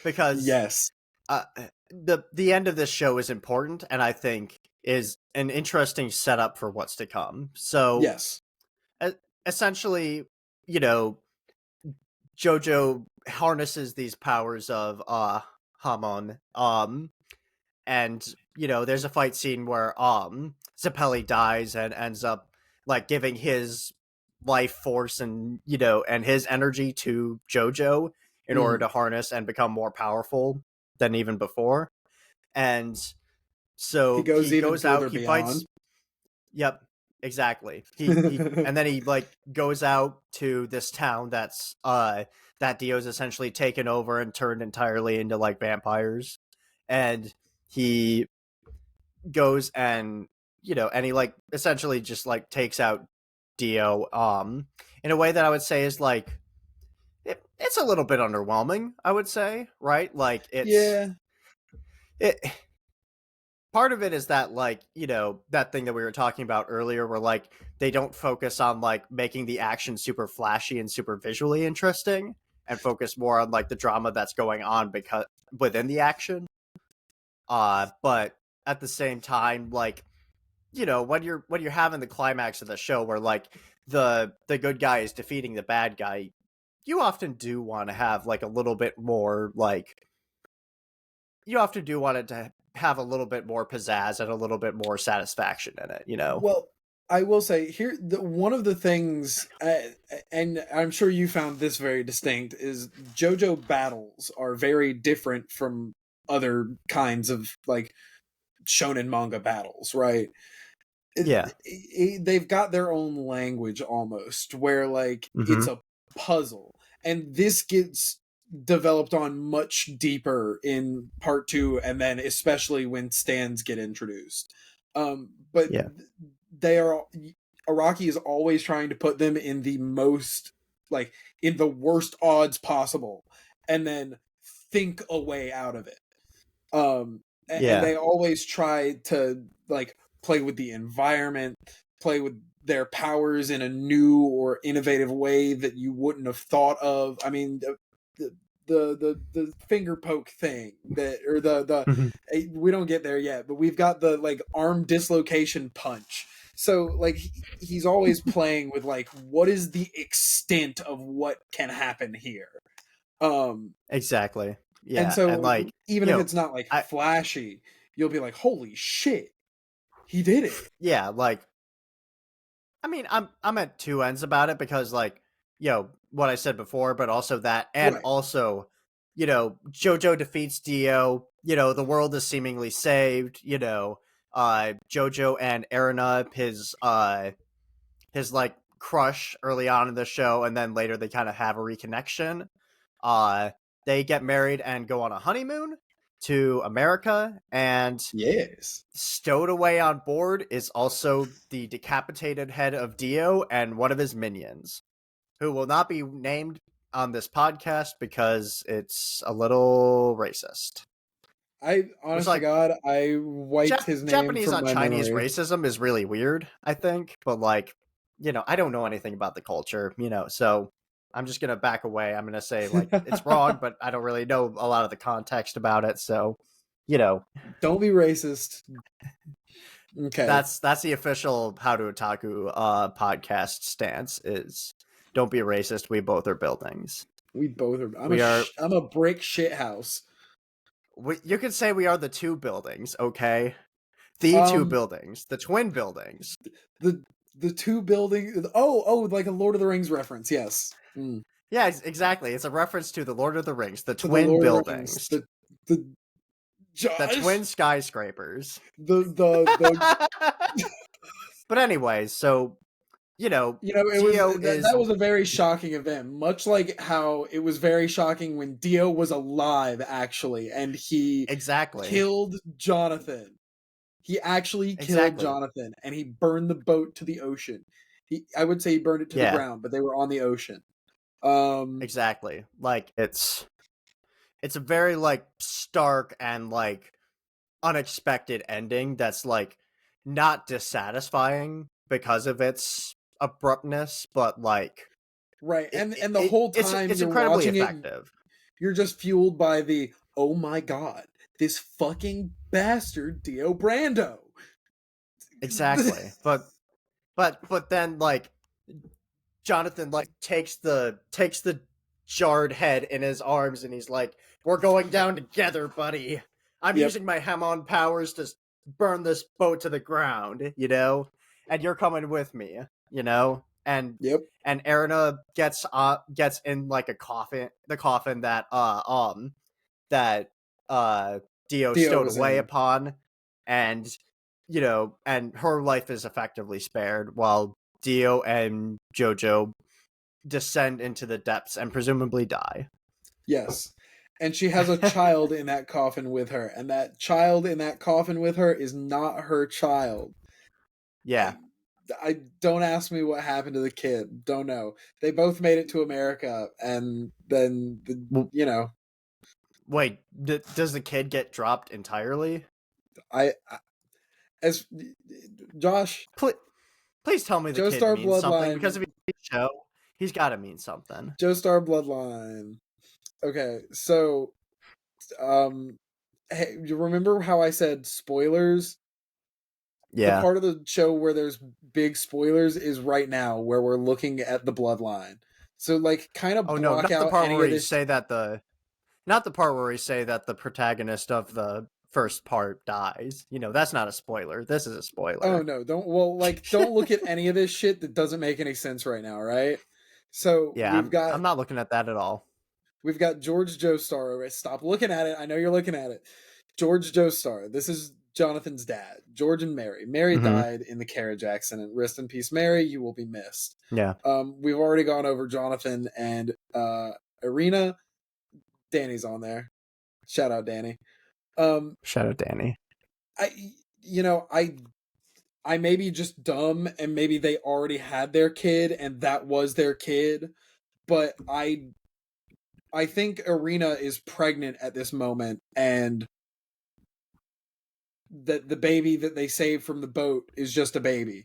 because Yes. uh, the end of this show is important and I think is an interesting setup for what's to come. So Yes. e- essentially, you know, Jojo harnesses these powers of Hamon, and there's a fight scene where Zeppeli dies and ends up like giving his life force and and his energy to JoJo in order to harness and become more powerful than even before. And He so goes he even goes out, further he beyond. fights. Yep, exactly. He and then he like goes out to this town that Dio's essentially taken over and turned entirely into like vampires. And he goes and and he like essentially just like takes out Dio in a way that I would say is like it's a little bit underwhelming, I would say, right? Like Yeah. it part of it is that like that thing that we were talking about earlier where like they don't focus on like making the action super flashy and super visually interesting and focus more on like the drama that's going on because within the action, but at the same time, like when you're having the climax of the show where like the good guy is defeating the bad guy, you often do want to have like a little bit more like you often do want it to have a little bit more pizzazz and a little bit more satisfaction in it. Well, I will say here, one of the things, and I'm sure you found this very distinct, is JoJo battles are very different from other kinds of like shonen manga battles, right? Yeah. They've got their own language almost, where like Mm-hmm. it's a puzzle, and this gets developed on much deeper in part two, and then especially when stands get introduced. But Yeah. they are Araki is always trying to put them in the most like in the worst odds possible, and then think a way out of it. And Yeah. they always try to like play with the environment, play with their powers in a new or innovative way that you wouldn't have thought of. I mean, the finger poke thing that or the we don't get there yet, but we've got the like arm dislocation punch. So like he's always playing with like what is the extent of what can happen here. Exactly. And Yeah. And so like, even if it's not like I flashy, you'll be like, holy shit, he did it. yeah, like I mean, I'm at two ends about it because like, what I said before, but also that and Right. also, JoJo defeats Dio, the world is seemingly saved, JoJo and Erina, his like crush early on in the show, and then later they kind of have a reconnection. Uh they get married and go on a honeymoon to America, and Yes. stowed away on board is also the decapitated head of Dio and one of his minions, who will not be named on this podcast because it's a little racist. I Which, honest to like, God, I wiped his name Japanese from on my Chinese memory. racism is really weird, I think, but, like, I don't know anything about the culture, so I'm just gonna back away. I'm gonna say, like, it's wrong, but I don't really know a lot of the context about it, so, you know, Don't be racist. Okay. that's the official How to Otaku podcast stance is don't be racist. We both are buildings. We both are. We are. I'm a brick shit house. You could say we are the two buildings. Okay, the two Um, buildings, the twin buildings. the the two building. Oh, like a Lord of the Rings reference. Yes. Mm. Yeah, exactly. It's a reference to the Lord of the Rings, the To the twin Lord of the Rings. buildings, The the Josh. twin skyscrapers. The But anyways, so it was Dio is that was a very shocking event, much like how it was very shocking when Dio was alive actually, and he exactly, killed Jonathan. He actually killed exactly, Jonathan, and he burned the boat to the ocean. I would say he burned it to the yeah, ground, but they were on the ocean. Um, exactly. Like it's a very like stark and like unexpected ending that's like not dissatisfying because of its abruptness, but like right, it, and the whole time it's you're incredibly watching it, effective. you're just fueled by the oh my god, this fucking bastard Dio Brando. Exactly. But then like Jonathan like takes the jarred head in his arms and he's like, "We're going down together, buddy. I'm Yep. using my Hamon powers to burn this boat to the ground," and you're coming with me, you know? Yep. And Erina gets in like a coffin, the coffin that that Dio Dio stowed was away in. upon, and and her life is effectively spared while Dio and JoJo descend into the depths and presumably die. Yes. And she has a child in that coffin with her, and that child in that coffin with her is not her child. Yeah. I don't ask me what happened to the kid. Don't know. They both made it to America, and then Wait, does the kid get dropped entirely? I as Josh Please tell me the kid Joestar means something, because bloodline. if he's show, he's got to mean something. Joestar bloodline. Okay, so hey, you remember how I said spoilers? The Yeah. part of the show where there's big spoilers is right now, where we're looking at the bloodline. So like, kind of Oh no, block not the out part any where of you this. say that not the part where we say that the protagonist of the first part dies. That's not a spoiler. This is a Oh spoiler. no, don't look at any of this shit that doesn't make any sense right now, right? So Yeah, I'm not looking at that at all. we've got George Joestar. Stop looking at it. I know you're looking at it. George Joestar. This is Jonathan's dad, George and Mary. Mary Mm-hmm. died in the carriage accident. Rest in peace, Mary. You will be missed. Yeah. We've already gone over Jonathan and Irina. Danny's on there. Shout out Danny. Shout out Danny. I I may be just dumb, and maybe they already had their kid and that was their kid, but I think Irina is pregnant at this moment, and that the baby that they saved from the boat is just a baby.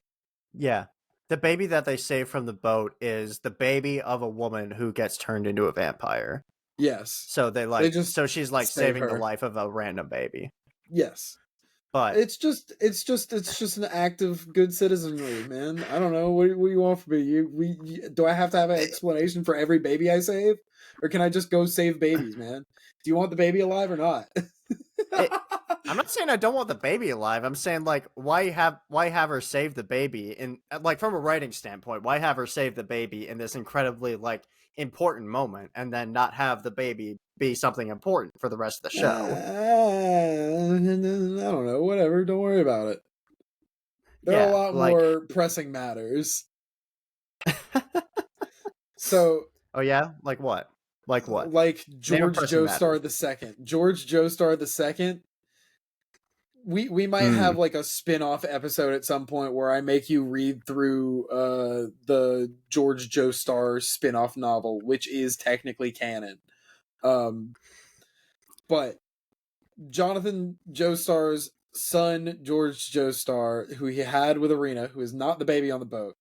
Yeah. The baby that they save from the boat is the baby of a woman who gets turned into a vampire. Yes. So They just so she's like save saving the her. life of a random baby. Yes. But It's just an act of good citizenry, man. I don't know. What do you want from me? Do I have to have an explanation for every baby I save? Or can I just go save babies, man? Do you want the baby alive or not? I'm not saying I don't want the baby alive. I'm saying, like, why have her save the baby, and like, from a writing standpoint, why have her save the baby in this incredibly, like, important moment, and then not have the baby be something important for the rest of the show? I don't know. Whatever. Don't worry about it. There are a Yeah, lot like, more pressing matters. So, oh yeah, like what? Like what? like Name a George pressing matter. Joestar the second. George Joestar the second. We might have like a spin-off episode at some point where I make you read through the George Joestar spin-off novel, which is technically canon. But Jonathan Joestar's son, George Joestar, who he had with Irina, who is not the baby on the boat,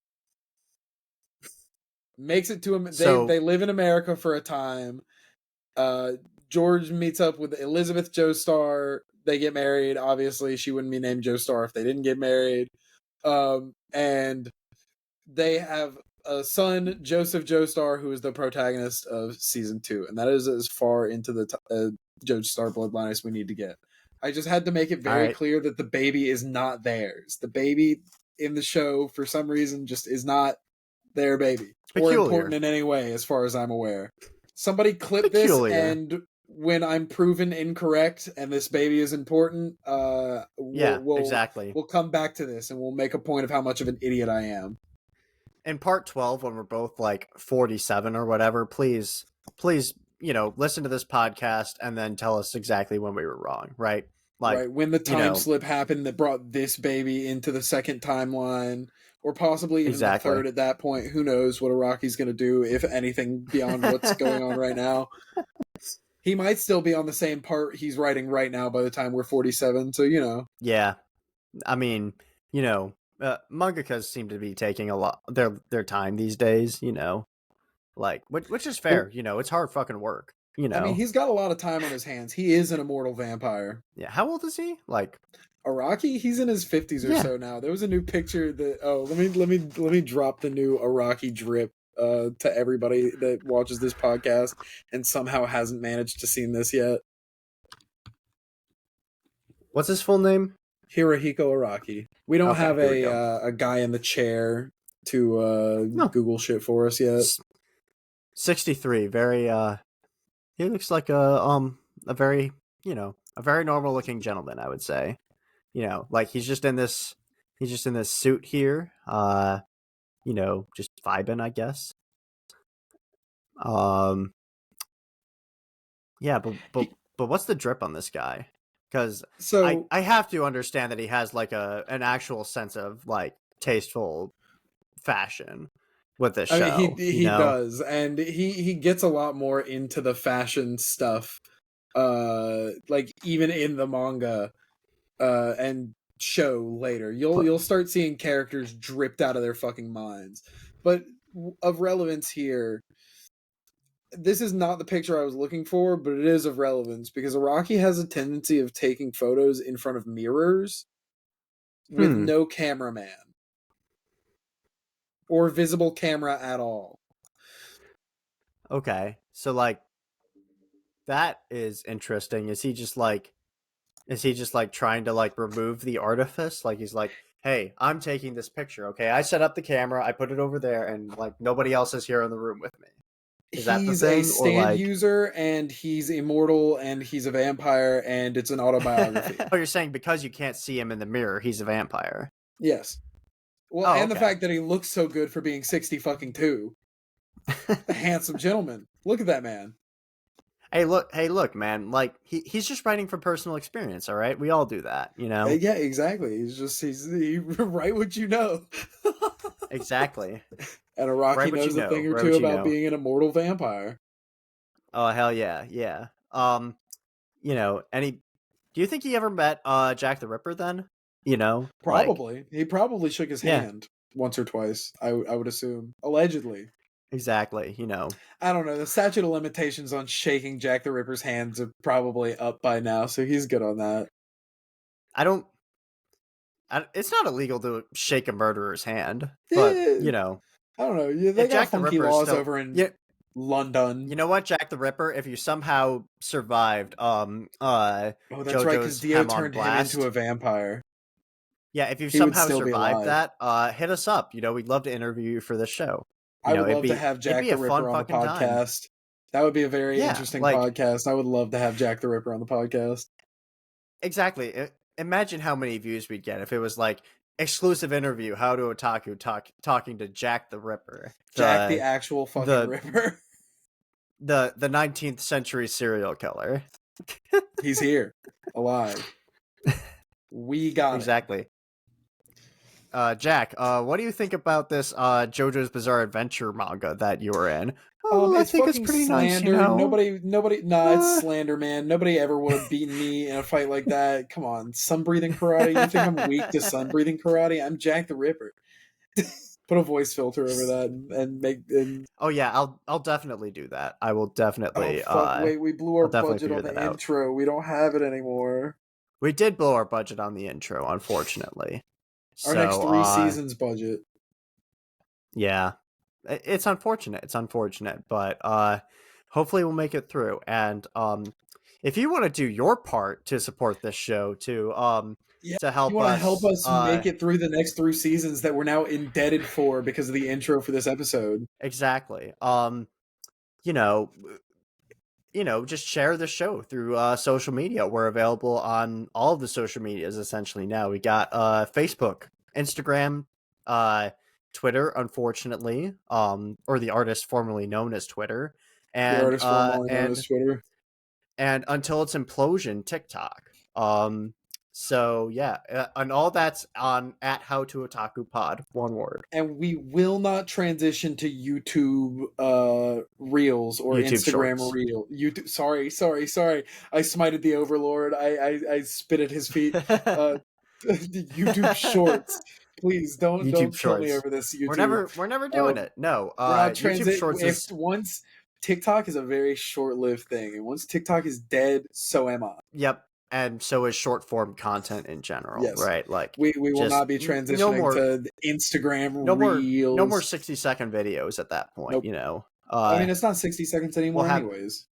makes it to him. They So live in America for a time. George meets up with Elizabeth Joestar. They get married. Obviously, she wouldn't be named Joestar if they didn't get married. And they have a son, Joseph Joestar, who is the protagonist of season 2, and that is as far into the Joestar bloodline as we need to get. I just had to make it very alright. clear that the baby is not theirs. The baby in the show, for some reason, just is not their baby or important Peculiar. in any way, as far as I'm aware. Somebody clip this, Peculiar. and when I'm proven incorrect and this baby is important, Yeah, exactly. we'll come back to this and we'll make a point of how much of an idiot I am. In part 12, when we're both like 47 or whatever, please, listen to this podcast and then tell us exactly when we were wrong, right? Like, Right, when the time slip happened that brought this baby into the second timeline, or possibly even the exactly. third at that point. Who knows what Araki's going to do, if anything, beyond what's going on right now. He might still be on the same part he's writing right now by the time we're 47, so Yeah. I mean, mangakas seem to be taking a lot their time these days, like, which is fair. It's hard fucking work. I mean, he's got a lot of time on his hands. He is an immortal vampire. Yeah. How old is he? Like, Araki, he's in his 50s or so now. There was a new picture that let me drop the new Araki drip to everybody that watches this podcast and somehow hasn't managed to see this yet. What's his full name? Hirohiko Araki. We don't Okay, have here we go. a guy in the chair to No, Google shit for us yet. 63. Very he looks like a very, a very normal looking gentleman, I would say. Like he's just in this suit here, just vibing, I guess. Um yeah, He, but what's the drip on this guy? Cuz so I have to understand that he has like an actual sense of like tasteful fashion with this I mean, show, he does, and he gets a lot more into the fashion stuff, like even in the manga, and show later. But You'll start seeing characters dripped out of their fucking minds. But of relevance here, this is not the picture I was looking for, but it is of relevance because Araki has a tendency of taking photos in front of mirrors with no cameraman or visible camera at all. okay. So like that is interesting. Is he just like trying to like remove the artifice? Like he's like, "Hey, I'm taking this picture. Okay, I set up the camera, I put it over there, and like nobody else is here in the room with me." Is that the He's a thing, or stand like? user and he's immortal and he's a vampire and it's an autobiography. Oh, you're saying because you can't see him in the mirror, he's a vampire? Yes. Well, Oh, and the okay. fact that he looks so good for being 60 fucking 2. A handsome gentleman. Look at that man. Hey, look, man. Like he's just writing from personal experience. All right, we all do that, you know. Yeah, exactly. He write what you know. Exactly. And Write Araki what you knows a know. thing or Write two what you about know. being an immortal vampire. Oh hell yeah, yeah. Any? Do you think he ever met Jack the Ripper? Then, like, Probably. He probably shook his yeah, hand once or twice, I would assume. Allegedly. exactly. I don't know. The statute of limitations on shaking Jack the Ripper's hands are probably up by now, so he's good on that. I don't. It's not illegal to shake a murderer's hand, but Eh, I don't know. Yeah, they if got Jack the funky Ripper is laws still, over in yeah, you London. know what, Jack the Ripper, if you somehow survived Oh, that's right, because JoJo's Dio Hamon turned him into blast, a vampire. yeah, if you He would somehow still be survived alive. that, hit us up. We'd love to interview you for this show. I would It'd love to be have it'd Jack be the a fun Ripper on the fucking time. podcast. That would be a very Yeah, interesting like podcast. I would love to have Jack the Ripper on the podcast. exactly. Imagine how many views we'd get if it was like exclusive interview, How to Otaku talking to Jack the Ripper, Jack the actual fucking the Ripper. the 19th century serial killer. He's here, alive. We got it. Exactly. Jack, what do you think about this JoJo's Bizarre Adventure manga that you were in? Oh, I It's think it's fucking pretty nice, slander. Nobody. Nah, it's Uh, slander, man. Nobody ever would have beaten me in a fight like that. Come on, sun breathing karate. You think I'm weak to sun breathing karate? I'm Jack the Ripper. Put a voice filter over that and make and oh yeah, I'll definitely do that. I will oh definitely fuck! Wait, we blew I'll our definitely budget figure on that the out. intro. We don't have it anymore. We did blow our budget on the intro, unfortunately. Our next So 3 seasons budget. yeah. It's unfortunate. It's unfortunate, but hopefully we'll make it through. And if you want to do your part to support this show Yeah, to you help want to help us us make it through the next 3 seasons that we're now indebted for because of the intro for this episode. exactly. You know, just share the show through social media. We're available on all of the social medias essentially now. We got Facebook, Instagram, Twitter, unfortunately, or the artist formerly known as Twitter, The and artist formerly known as Twitter. and until its implosion, TikTok. So yeah, and all that's on at How-to Otaku Pod, one word. And we will not transition to YouTube reels or YouTube Instagram Shorts. reel. YouTube. Sorry. I smited the Overlord. I spit at his feet. YouTube Shorts. Please don't YouTube kill me Shorts. over this. YouTube. We're never doing it. No. We're not YouTube transit. Shorts If is once TikTok is a very short-lived thing, and once TikTok is dead, so am I. yep. And so is short form content in general, Yes. right? Like We will just not be no transitioning more to Instagram no reels. more 60-second videos at that point, Nope. I mean, Uh it's not 60 seconds we'll anymore, have anyways.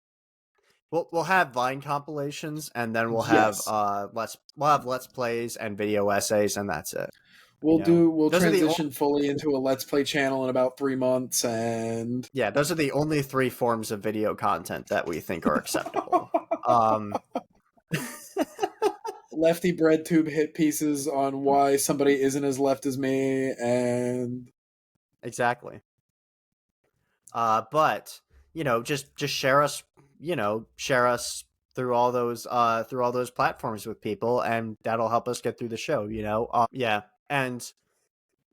We'll have Vine compilations, and then we'll have Yes. let's plays and video essays, and that's it. We'll Those are transition fully into a Let's Play channel in about 3 months, and those are the only 3 forms of video content that we think are acceptable. Lefty bread tube hit pieces on why somebody isn't as left as me, and exactly. But just share us, share us through all those platforms with people, and that'll help us get through the show. Yeah, and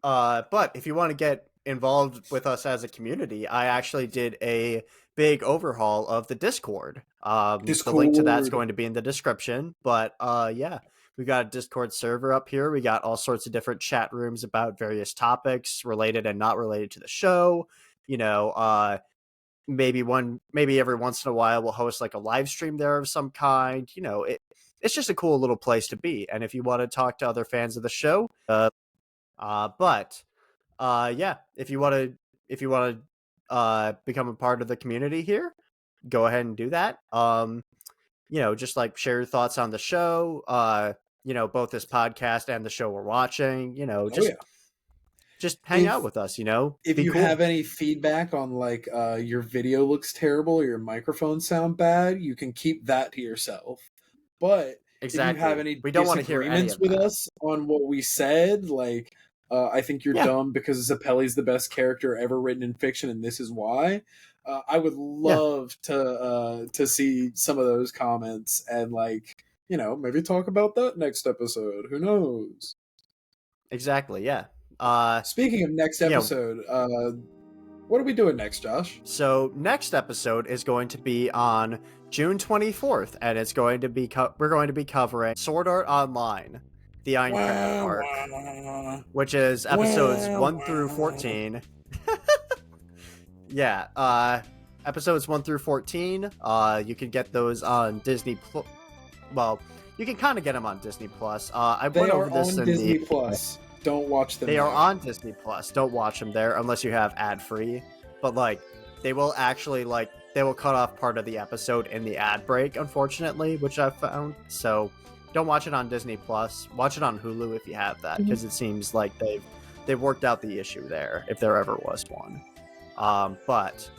but if you want to get involved with us as a community, I actually did a big overhaul of the Discord. The link to that's going to be in the description. But yeah, we got a Discord server up here. We got all sorts of different chat rooms about various topics related and not related to the show. Maybe every once in a while we'll host like a live stream there of some kind. It's just a cool little place to be. And if you want to talk to other fans of the show, yeah, if you want to become a part of the community here, go ahead and do that. Just like share your thoughts on the show, both this podcast and the show we're watching, just hang out with us, If you have any feedback on like your video looks terrible or your microphones sound bad, you can keep that to yourself. But exactly. If you have any we don't want to hear disagreements with us on what we said, like I think you're dumb because Zappelli's the best character ever written in fiction, and this is why. I would love to see some of those comments and maybe talk about that next episode. Who knows? Exactly. Yeah. Speaking of next episode, what are we doing next, Josh? So next episode is going to be on June 24th, and it's going to be we're going to be covering Sword Art Online, the Aincrad arc, which is episodes 1 through 14. Yeah, episodes 1 through 14. You can get those on Disney. Well, you can kind of get them on Disney Plus. I went over this in Disney Plus. Don't watch them. They are on Disney Plus. Don't watch them there unless you have ad free. But they will actually they will cut off part of the episode in the ad break, unfortunately, which I've found. So don't watch it on Disney Plus. Watch it on Hulu if you have that, because it seems like they've worked out the issue there, if there ever was one. But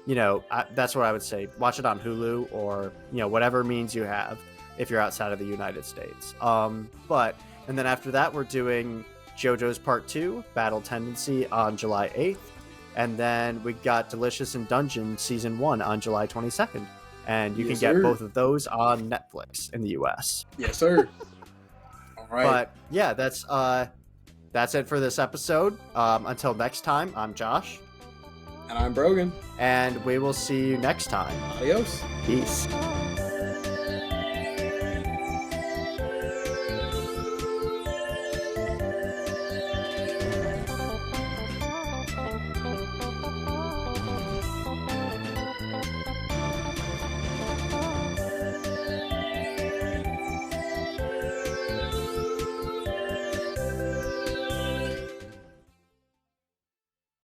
that's what I would say. Watch it on Hulu or whatever means you have if you're outside of the United States. And then after that, we're doing JoJo's Part 2, Battle Tendency, on July 8th. And then we got Delicious in Dungeon Season 1 on July 22nd. And you can get both of those on Netflix in the US. Yes, sir. All right. But yeah, that's it for this episode. Until next time, I'm Josh. And I'm Brogan. And we will see you next time. Adios. Peace.